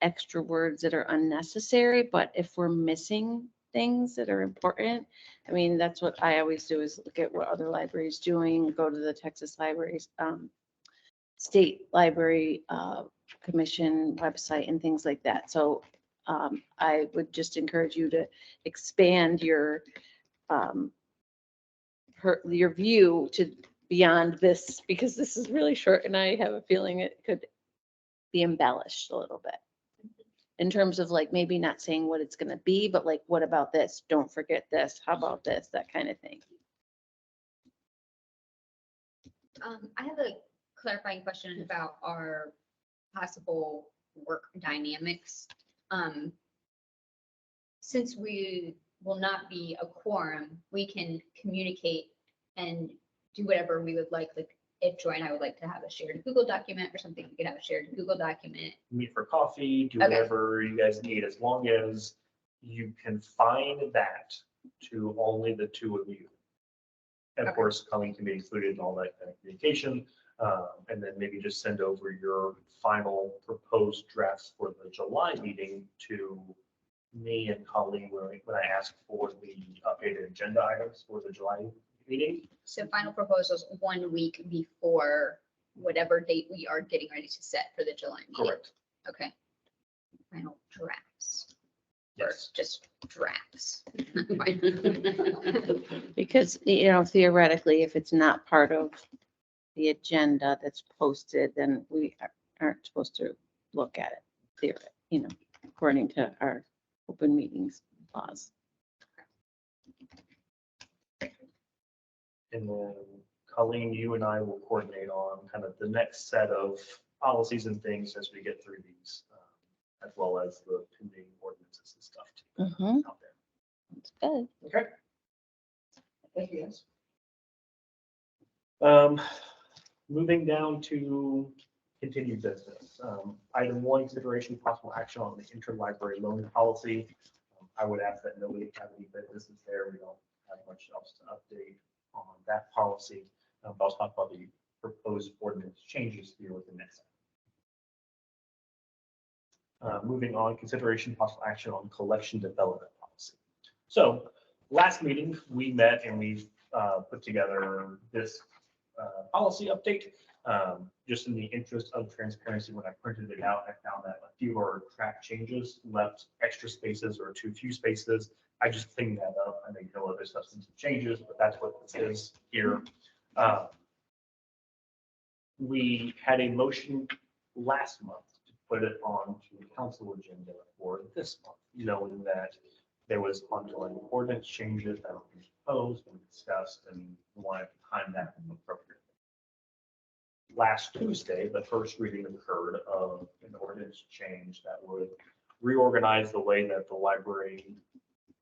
extra words that are unnecessary, but if we're missing things that are important, I mean, that's what I always do, is look at what other libraries doing, go to the Texas Libraries, State Library Commission website and things like that. So I would just encourage you to expand your your view to beyond this, because this is really short and I have a feeling it could be embellished a little bit. In terms of like, maybe not saying what it's gonna be, but like, what about this? Don't forget this. How about this? That kind of thing. I have a clarifying question about our possible work dynamics. Since we will not be a quorum, we can communicate and do whatever we would like. Like if Joy and I would like to have a shared Google document or something, we could have a shared Google document. Meet for coffee, do Okay. whatever you guys need, as long as you confine that to only the two of you. And of Okay. course, Colleen can be included in all that kind of communication. And then maybe just send over your final proposed drafts for the July meeting to me and Colleen when I ask for the updated agenda items for the July meeting. So final proposals 1 week before whatever date we are getting ready to set for the July meeting. Correct. Okay. Final drafts. Or Yes. just drafts. Because, theoretically, if it's not part of the agenda that's posted, then we aren't supposed to look at it, according to our open meetings laws. And then Colleen, you and I will coordinate on kind of the next set of policies and things as we get through these, as well as the pending ordinances and stuff too, Mhm. out there. That's good. Okay. Thank you, guys. Moving down to continued business. Item 1, consideration possible action on the interlibrary loan policy. I would ask that nobody have any businesses there. We don't have much else to update on that policy. But I'll talk about the proposed ordinance changes here with the next. Moving on, consideration possible action on collection development policy. So last meeting, we met and we put together this policy update. Just in the interest of transparency, when I printed it out, I found that a few of our track changes left extra spaces or too few spaces. I just cleaned that up. I made no other substantive changes, but that's what this is here. We had a motion last month to put it on to the council agenda for this month, knowing that there was ongoing ordinance changes that were proposed and discussed, and we wanted to time that appropriately. Last Tuesday, the first reading occurred of an ordinance change that would reorganize the way that the library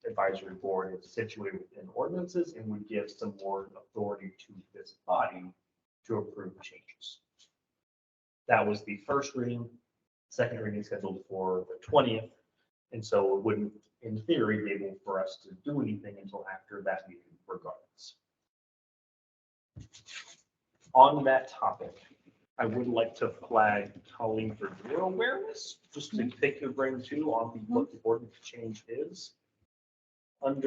advisory board is situated within ordinances and would give some more authority to this body to approve changes. That was the first reading. Second reading scheduled for the 20th. And so it wouldn't, in theory, be able for us to do anything until after that meeting regardless. On that topic, I would like to flag Colleen for your awareness, just to pick your brain too on what the ordinance change is. On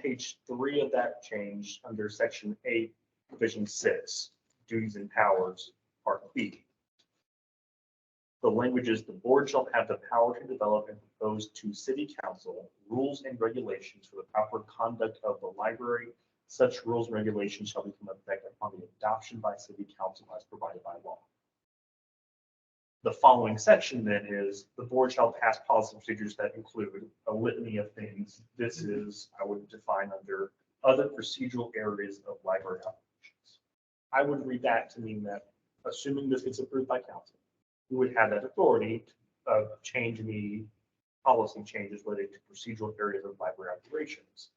page 3 of that change, under section 8, division 6, duties and powers, part B. The The language is, the board shall have the power to develop and propose to city council rules and regulations for the proper conduct of the library. Such rules and regulations shall become effective upon the adoption by city council as provided by law. The following section then is, the board shall pass policy and procedures that include a litany of things. This is, I would define under other procedural areas of library operations. I would read that to mean that, assuming this gets approved by council, we would have that authority of change any policy changes related to procedural areas of library operations.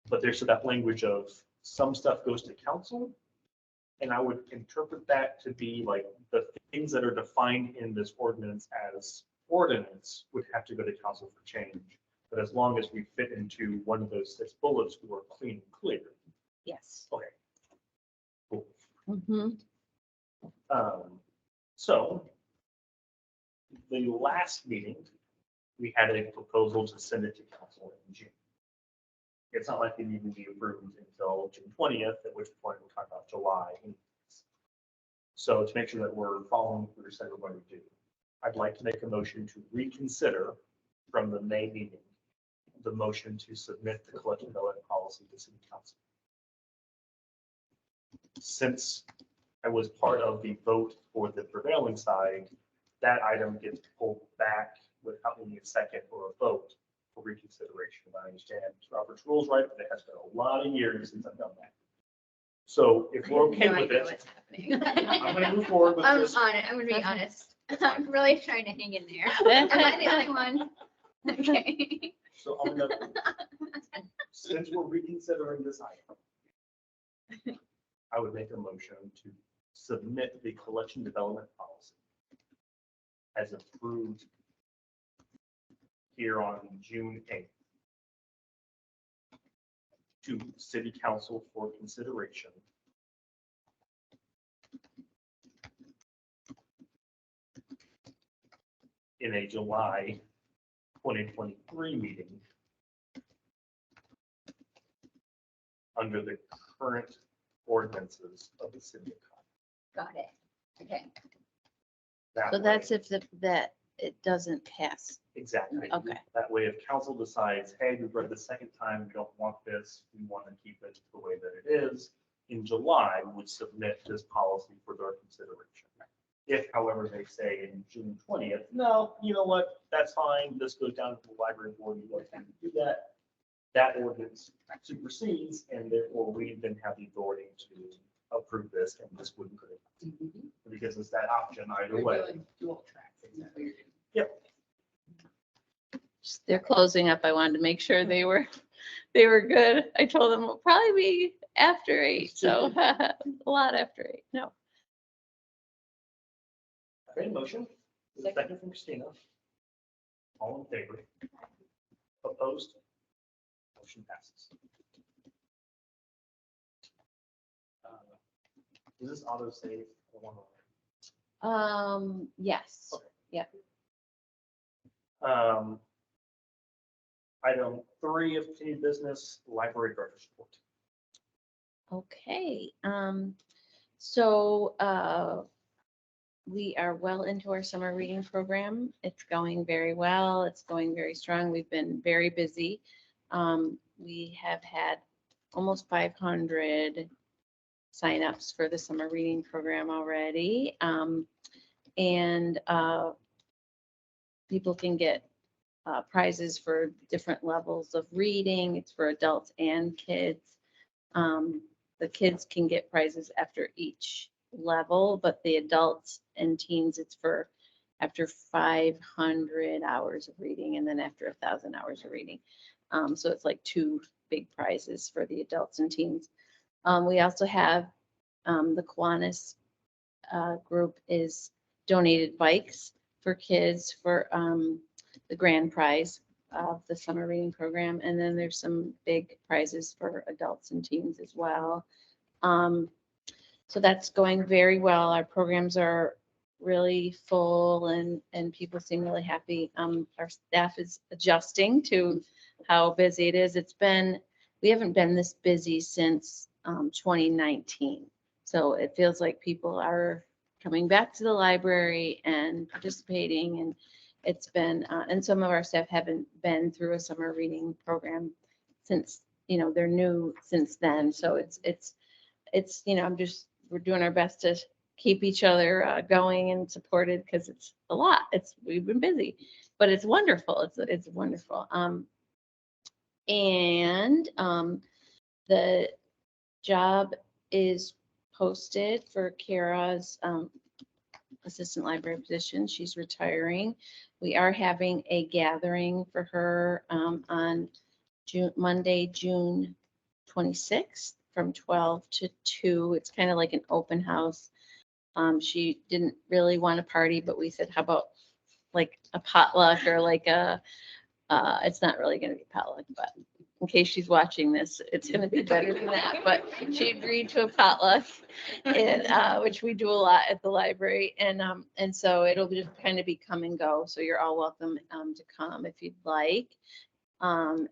But there's so that language of some stuff goes to council. And I would interpret that to be like the things that are defined in this ordinance as ordinance would have to go to council for change. But as long as we fit into one of those 6 bullets, we're clean and clear. Yes. Okay. Cool. Mhm. So the last meeting, we had a proposal to send it to council in June. It's not like it needed to be approved until June 20th, at which point we'll talk about July. So to make sure that we're following through, said we're going to do, I'd like to make a motion to reconsider from the May meeting, the motion to submit the collective development policy to city council. Since I was part of the vote for the prevailing side, that item gets pulled back without needing a second or a vote for reconsideration. I understand Robert's rules right, but it has been a lot of years since I've done that. So if we're okay No with idea it, what's happening. I'm gonna move forward with I'm this. on it. I'm gonna be honest. I'm really trying to hang in there. Am I the only one? Okay. So I'm gonna, since we're reconsidering this item, I would make a motion to submit the collection development policy as approved here on June 8th to city council for consideration. In a July 2023 meeting under the current ordinances of the city of Concord. Got it. Okay. That So that's way- if that it doesn't pass. Exactly. Okay. That way, if council decides, hey, we've read the second time, we don't want this, we want to keep it the way that it is, in July, we would submit this policy for their consideration. If, however, they say in June 20th, no, you know what, that's fine, this goes down to the library board, you guys can do that. That ordinance supersedes, and therefore we then have the authority to approve this, and this wouldn't go to council. Because it's that option either We're way. doing dual tracks. Is that what you're doing? They're closing up. I wanted to make sure they were good. I told them it'll probably be after 8, so a lot after 8. No. Okay, motion, second from Christina. All in favor? Opposed? Motion passes. Is this auto save? Yes. Item 3 of continued business, library director's report. Okay, so we are well into our summer reading program. It's going very well. It's going very strong. We've been very busy. We have had almost 500 signups for the summer reading program already. And people can get prizes for different levels of reading. It's for adults and kids. The kids can get prizes after each level, but the adults and teens, it's for after 500 hours of reading and then after 1,000 hours of reading. So it's like 2 big prizes for the adults and teens. We also have the Kiwanis group is donated bikes for kids for the grand prize of the summer reading program. And then there's some big prizes for adults and teens as well. So that's going very well. Our programs are really full and people seem really happy. Our staff is adjusting to how busy it is. We haven't been this busy since 2019. So it feels like people are coming back to the library and participating, and it's been, and some of our staff haven't been through a summer reading program since, they're new since then. So it's, we're doing our best to keep each other going and supported, because it's a lot. We've been busy, but it's wonderful. It's wonderful. The job is posted for Kara's assistant library position. She's retiring. We are having a gathering for her on Monday, June 26th from 12 to 2. It's kind of like an open house. She didn't really want to party, but we said, how about like a potluck, or like it's not really going to be potluck, but in case she's watching this, it's going to be better than that. But she agreed to a potluck, and which we do a lot at the library, and so it'll just kind of be come and go. So you're all welcome to come if you'd like, and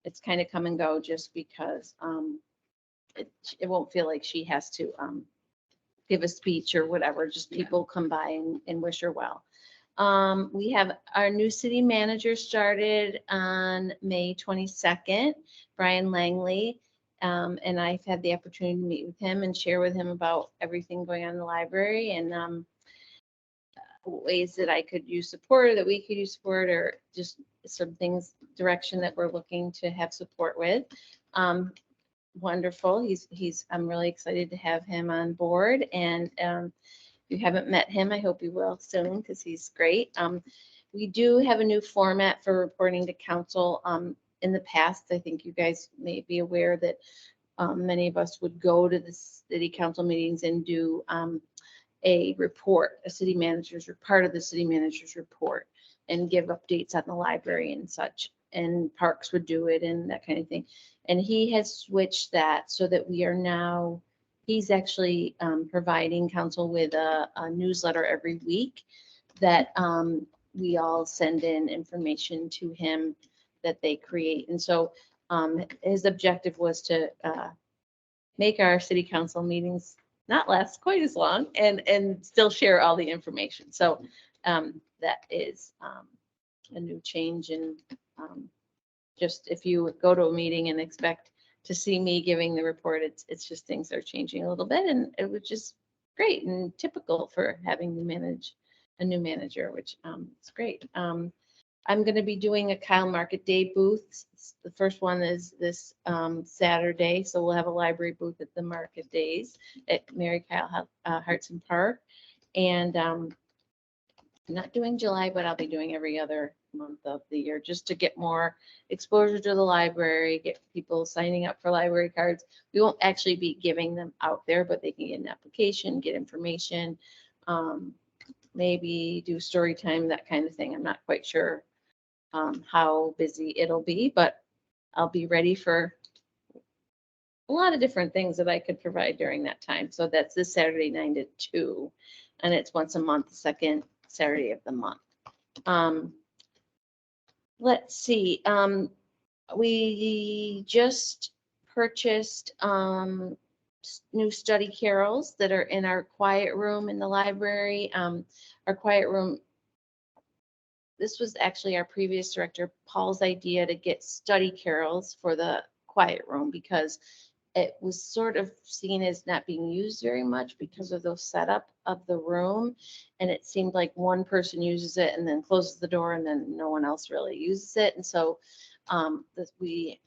it's kind of come and go just because it won't feel like she has to give a speech or whatever. Just people come by and wish her well. We have our new city manager started on May 22nd, Brian Langley. And I've had the opportunity to meet with him and share with him about everything going on in the library, and ways that I could use support, or that we could use support, or just some things, direction that we're looking to have support with. Wonderful. I'm really excited to have him on board, and if you haven't met him, I hope you will soon, because he's great. We do have a new format for reporting to council. In the past, I think you guys may be aware that many of us would go to the city council meetings and do a report, part of the city manager's report, and give updates on the library and such, and parks would do it and that kind of thing. And he has switched that so that he's actually providing council with a newsletter every week that we all send in information to him that they create. And so his objective was to make our city council meetings not last quite as long, and still share all the information. So that is a new change. And just if you go to a meeting and expect to see me giving the report, it's just things are changing a little bit, and it was just great and typical for having to manage a new manager, which is great. I'm going to be doing a Kyle Market Day booth. The first one is this Saturday, so we'll have a library booth at the Market Days at Mary Kyle Hartson Park. And I'm not doing July, but I'll be doing every other month of the year, just to get more exposure to the library, get people signing up for library cards. We won't actually be giving them out there, but they can get an application, get information, maybe do story time, that kind of thing. I'm not quite sure how busy it'll be, but I'll be ready for a lot of different things that I could provide during that time. So that's this Saturday, 9 to 2, and it's once a month, the second Saturday of the month. Let's see. We just purchased new study carrels that are in our quiet room in the library. Our quiet room, this was actually our previous director, Paul's idea, to get study carrels for the quiet room, because it was sort of seen as not being used very much because of the setup of the room. And it seemed like one person uses it and then closes the door, and then no one else really uses it. And so he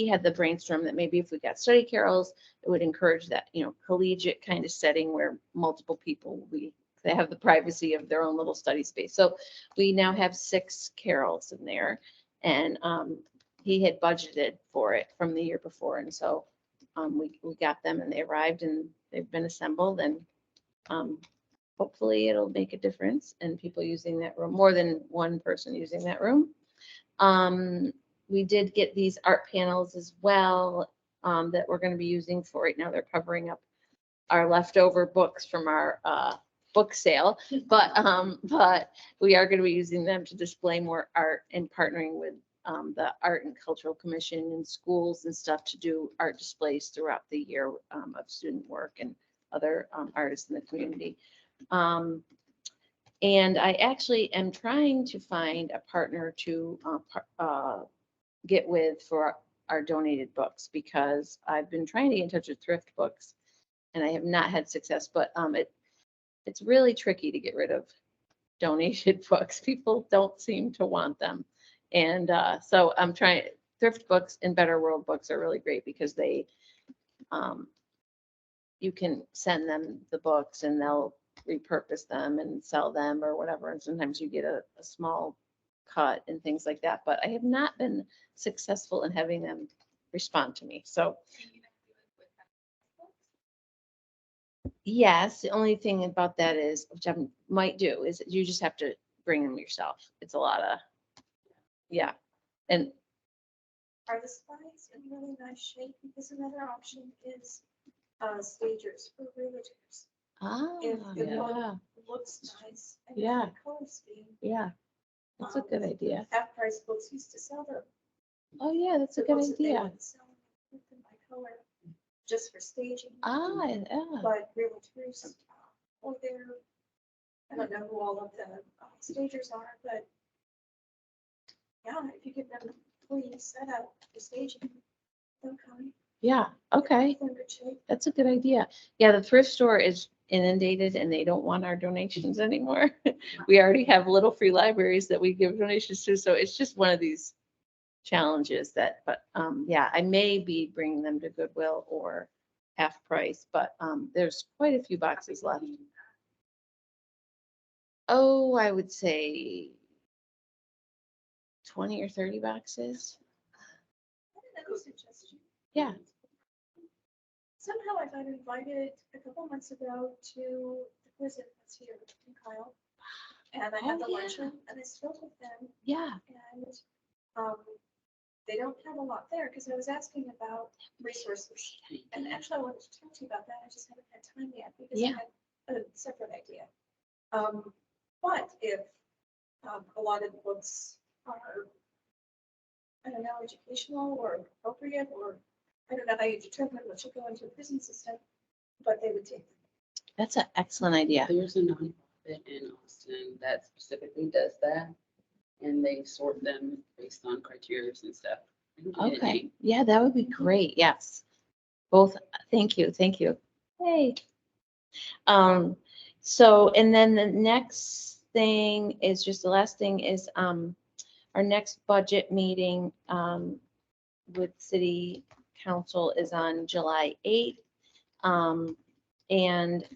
had the brainstorm that maybe if we got study carrels, it would encourage that, collegiate kind of setting where multiple people they have the privacy of their own little study space. So we now have 6 carrels in there, and he had budgeted for it from the year before. And so we got them, and they arrived, and they've been assembled, and hopefully it'll make a difference in people using that room, more than one person using that room. We did get these art panels as well that we're going to be using for right now. They're covering up our leftover books from our book sale, but we are going to be using them to display more art, and partnering with the Art and Cultural Commission in schools and stuff to do art displays throughout the year of student work and other artists in the community. And I actually am trying to find a partner to get with for our donated books, because I've been trying to get in touch with Thrift Books and I have not had success, but it's really tricky to get rid of donated books. People don't seem to want them. And so I'm trying, Thrift Books and Better World Books are really great because they, you can send them the books and they'll repurpose them and sell them or whatever. And sometimes you get a small cut and things like that. But I have not been successful in having them respond to me. So yes, the only thing about that is, which I might do, is you just have to bring them yourself. It's a lot of, yeah. And Are the slides in really nice shape? Because another option is stagers for realtors. If the yeah, book looks nice and if Yeah. the color scheme. yeah, that's a good idea. Half price books used to sell their. Oh, yeah, that's a the good books that they idea. wouldn't sell them by color, just for staging. Yeah. But realtors, or they're, I don't know who all of the stagers are, but yeah, if you give them free setup for staging, they'll come. Yeah, okay. They're in good shape. That's a good idea. Yeah, the thrift store is inundated and they don't want our donations anymore. We already have little free libraries that we give donations to, so it's just one of these challenges that, but yeah, I may be bringing them to Goodwill or Half Price, but there's quite a few boxes left. Oh, I would say 20 or 30 boxes. Another suggestion. Yeah. Somehow I got invited a couple months ago to the prison that's here in Kyle. And I had Oh, the yeah. luncheon and I spoke with them Yeah. and they don't have a lot there because I was asking about resources. And actually I wanted to talk to you about that. I just haven't had time yet because Yeah. I had a separate idea. But if a lot of the books are, I don't know, educational or appropriate, or I don't know how you determine what should go into a prison system, but they would take them. That's an excellent idea. There's a nonprofit in Austin that specifically does that, and they sort them based on criteria and stuff. I can get a Okay, name. yeah, that would be great. Yes. Both, thank you, thank you. Hey. So, and then the next thing is just the last thing is, our next budget meeting, with city council is on July 8th. And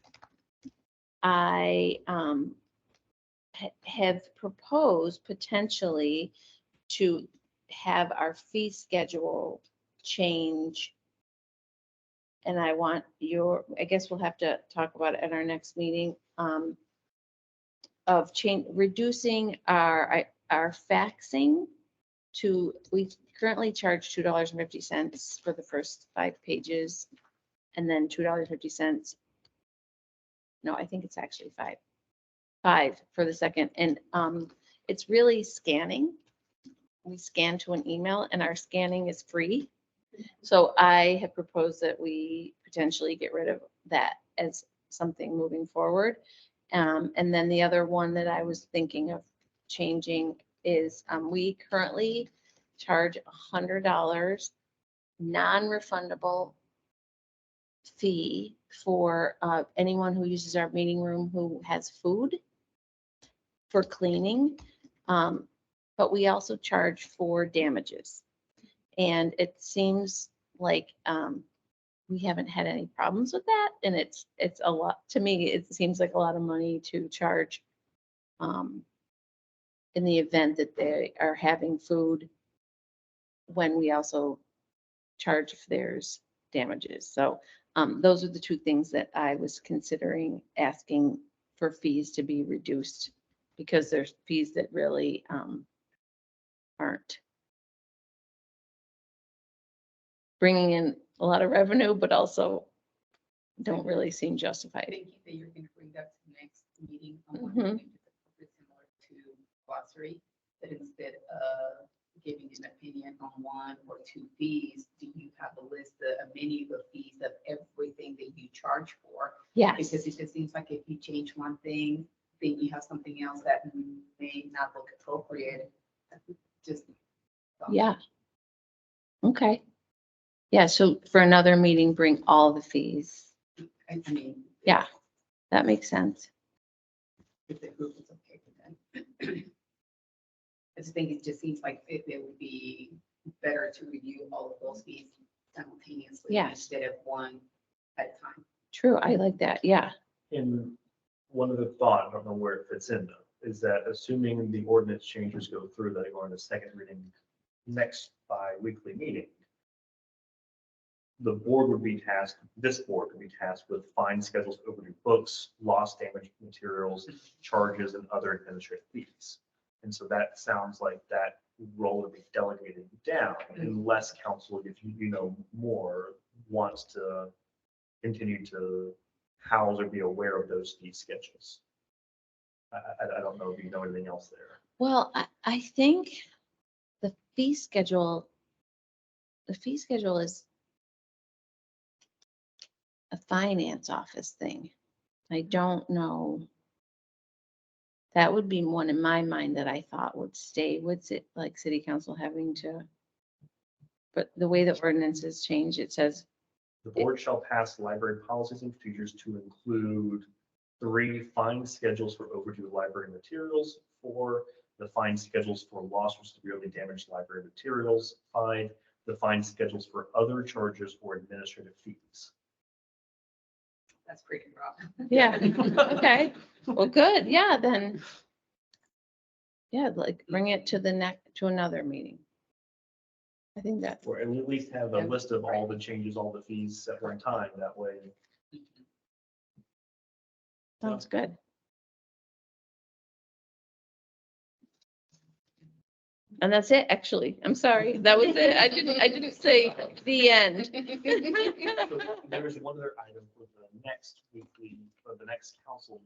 I, have proposed potentially to have our fee schedule change. And I want I guess we'll have to talk about it at our next meeting, of reducing our faxing to, we currently charge $2.50 for the first 5 pages and then $2.50. No, I think it's actually 5 for the second. And it's really scanning. We scan to an email and our scanning is free. So I have proposed that we potentially get rid of that as something moving forward. And then the other one that I was thinking of changing is, we currently charge $100 non-refundable fee for anyone who uses our meeting room who has food for cleaning. But we also charge for damages. And it seems like we haven't had any problems with that. And it's a lot, to me, it seems like a lot of money to charge in the event that they are having food when we also charge if there's damages. So those are the two things that I was considering asking for fees to be reduced, because there's fees that really aren't bringing in a lot of revenue, but also don't really seem I justified. think that you're going to bring that to the next meeting. Mhm. Similar to glossary, that instead of giving an opinion on one or two fees, do you have a list of many of the fees of everything that you charge for? Yes, Because it just seems like if you change one thing, then you have something else that may not look appropriate. Just. yeah. Okay. Yeah, so for another meeting, bring all the fees. I mean. Yeah. That makes sense. If the group is okay with that. I just think it just seems like it would be better to review all of those fees simultaneously. Yes. Instead of one at a time. True, I like that, yeah. And one other thought, I don't know where it fits in though, is that assuming the ordinance changes go through, that are on the second reading next bi-weekly meeting, the board would be tasked, this board would be tasked with fine schedules for overdue books, lost damaged materials, charges, and other administrative fees. And so that sounds like that role would be delegated down unless council, if you know more, wants to continue to house or be aware of those fee schedules. I don't know if you know anything else there. Well, I think the fee schedule is a finance office thing. I don't know. That would be one in my mind that I thought would stay with it, like city council having to. But the way the ordinances change, it says, The board shall pass library policies and procedures to include 3 fine schedules for overdue library materials, 4 the fine schedules for lost or severely damaged library materials, 5 the fine schedules for other charges or administrative fees. That's pretty rough. yeah, okay, well, good, yeah, then. Yeah, like bring it to to another meeting. I think that, Or at least have a list of all the changes, all the fees at one time, that way. sounds good. And that's it, actually. I'm sorry. That was it. I didn't say the end. So there is one other item for the next weekly, or the next council.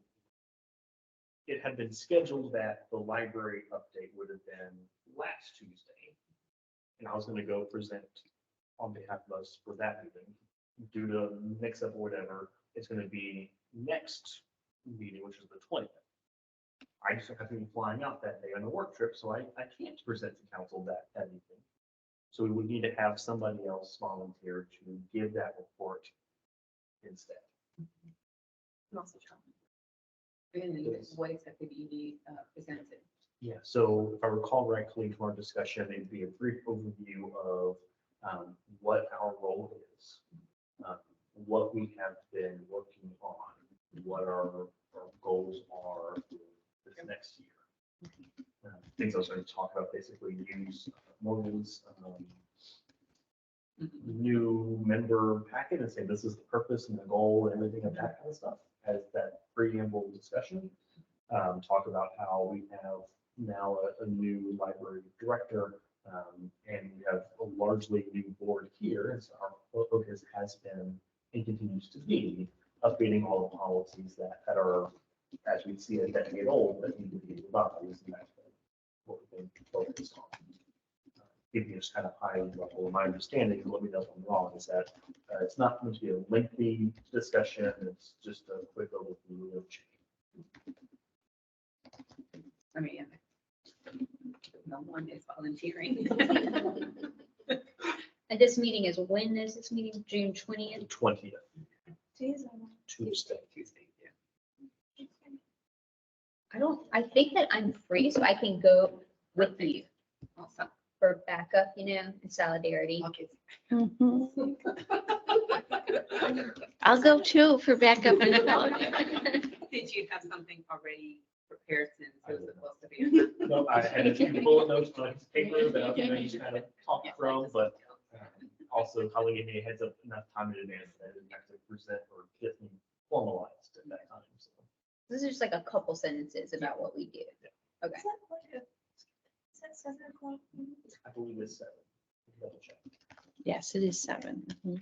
It had been scheduled that the library update would have been last Tuesday. And I was gonna go present on behalf of us for that meeting. Due to mix up or whatever, it's gonna be next meeting, which is the 20th. I just have to be flying out that day on a work trip, so I can't present to council that evening. So we would need to have somebody else volunteer to give that report instead. And what exactly do you need presented? Yeah, so if I recall correctly from our discussion, it'd be a brief overview of what our role is, what we have been working on, what our goals are for this next year. Things I was going to talk about, basically use Morgan's new member packet and say, this is the purpose and the goal and everything of that kind of stuff as that preamble discussion. Talk about how we have now a new library director, and we have a largely new board here. And so our focus has been and continues to be updating all the policies that are, as we see, a decade old, that need to be revised. And that's what we've been focused on. Giving us kind of high level of my understanding, and let me know if I'm wrong, is that it's not going to be a lengthy discussion. It's just a quick overview of change. I mean, no one is volunteering. And this meeting is, when is this meeting? June 20th? 20th, Geez, Tuesday. Tuesday, yeah. I think that I'm free, so I can go with you Awesome. for backup, in solidarity. Okay. Mhm. I'll go too for backup and Did you have something already prepared since it was supposed to be? No, I had a few bullet notes on his paper that I was going to just kind of talk from, but also probably give me a heads up enough time in advance that I didn't have to present or get me formalized at that time. So This is just like a couple sentences about what we do. Okay. Is that like is that 7 o'clock? I believe it's 7. Double check. yes, it is 7. Mhm.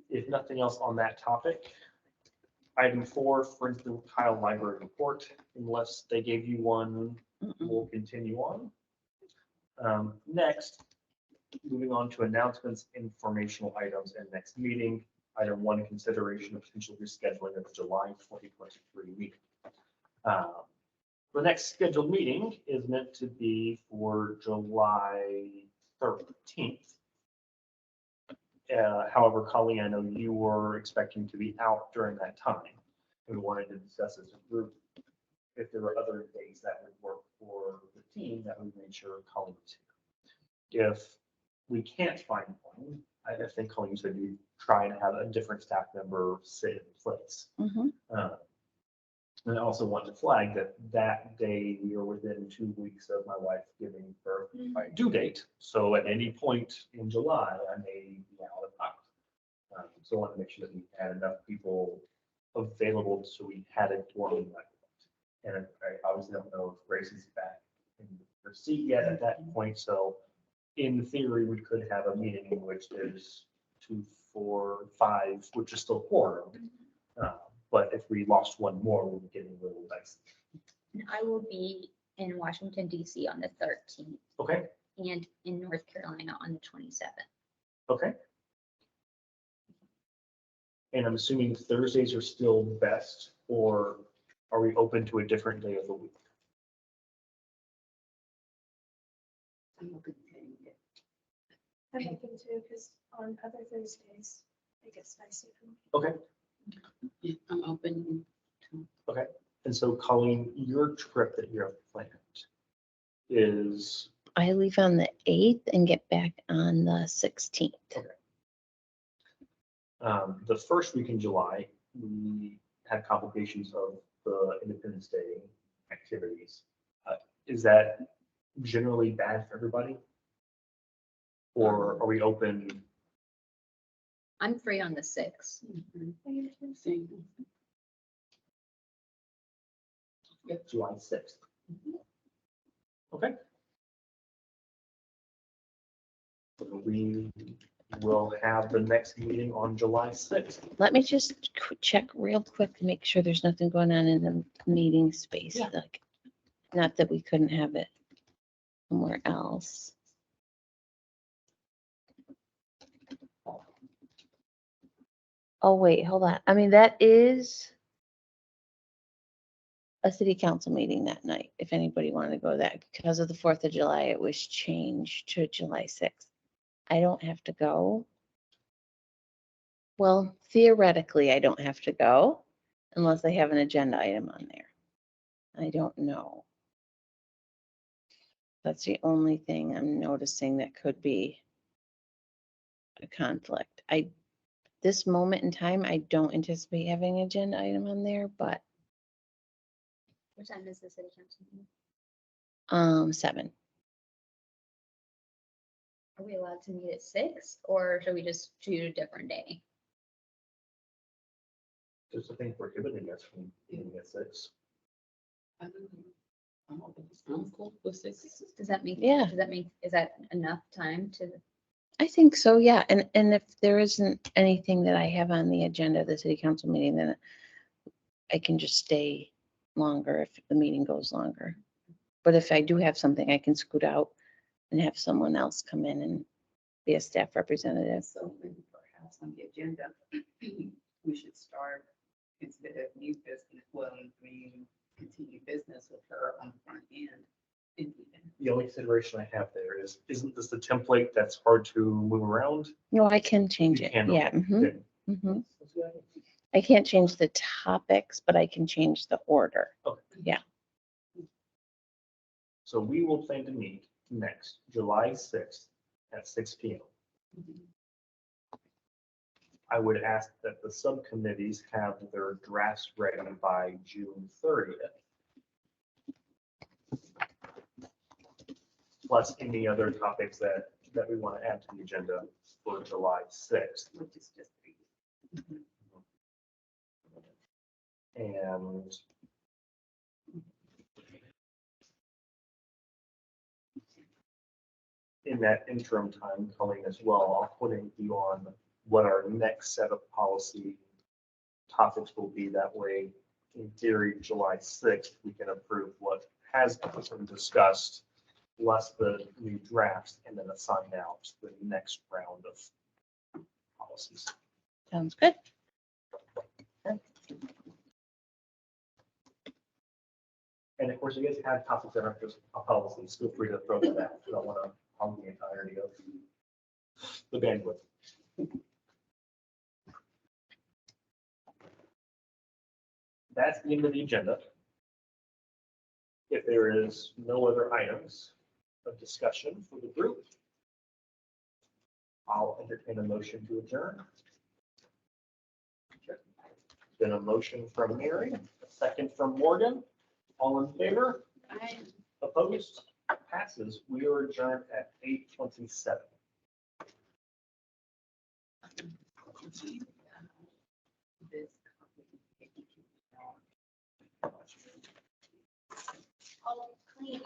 If nothing else on that topic, item 4, Friendsville Tile Library report, unless they gave you one, Mm-mm. we'll continue on. Next, moving on to announcements, informational items, and next meeting. Item 1, consideration of potential rescheduling of the July 2023 meeting. The next scheduled meeting is meant to be for July 13th. However, Colleen, I know you were expecting to be out during that time. We wanted to discuss as a group if there were other days that would work for the team that we made sure Colleen was here. If we can't find one, I think Colleen said you try and have a different staff member sit in place. Mhm. And I also want to flag that that day we are within 2 weeks of my wife giving birth by due date. So at any point in July, I may be out of pocket. So I want to make sure that we had enough people available so we had a quorum. And I obviously don't know if Grace is back in her seat yet at that point. So in theory, we could have a meeting in which there's 2, 4, 5, which is still quorum. But if we lost one more, we'll be getting a little dicey. And I will be in Washington DC on the 13th Okay, and in North Carolina on the 27th. okay. And I'm assuming Thursdays are still best, or are we open to a different day of the week? I'm open to any day. I'm open to, because on other Thursdays, it gets dicey for me. Okay, Yeah, I'm open. and so Colleen, your trip that you have planned is, I leave on the 8th and get back on the 16th. the first week in July, we had complications of the Independence Day activities. Is that generally bad for everybody? Or are we open? I'm free on the 6th. Same. July 6th. Okay. We will have the next meeting on July 6th. Let me just check real quick to make sure there's nothing going on in the meeting space. Yeah. Like, not that we couldn't have it somewhere else. Oh, wait, hold on. I mean, that is a city council meeting that night, if anybody wanted to go to that. Because of the 4th of July, it was changed to July 6th. I don't have to go. Well, theoretically, I don't have to go unless I have an agenda item on there. I don't know. That's the only thing I'm noticing that could be a conflict. This moment in time, I don't anticipate having an agenda item on there, but, What time is the city council meeting? 7. Are we allowed to meet at 6 or should we just choose a different day? There's something prohibiting us from meeting at 6. I don't know. I'm open. I'm cool with 6. Does that make? Yeah. Does that make, is that enough time to? I think so, yeah. And if there isn't anything that I have on the agenda of the city council meeting, then I can just stay longer if the meeting goes longer. But if I do have something, I can scoot out and have someone else come in and be a staff representative. So maybe perhaps on the agenda, we should start instead of new business, well, continue business with her on the front end. The only consideration I have there is, isn't this the template that's hard to move around? No, I can change You it. can, Yeah. okay, Mhm, good. mhm. That's good. I can't change the topics, but I can change the order. Okay. Yeah. So we will plan to meet next July 6th at 6 p.m. I would ask that the subcommittees have their drafts ready by June 30th. Plus any other topics that we want to add to the agenda for July 6th. Which is just. And in that interim time, Colleen as well, I'll put you on what our next set of policy topics will be. That way, in theory, July 6th, we can approve what has been discussed, plus the new drafts, and then assign out the next round of policies. Sounds good. And of course, you guys have topics that aren't just policies, feel free to throw that out. I don't want to hog the entirety of the bandwidth. That's the end of the agenda. If there is no other items of discussion for the group, I'll entertain a motion to adjourn. Then a motion from Mary, a second from Morgan. All in favor? Opposed? Passes. We are adjourned at 8:27. This. Oh, clean.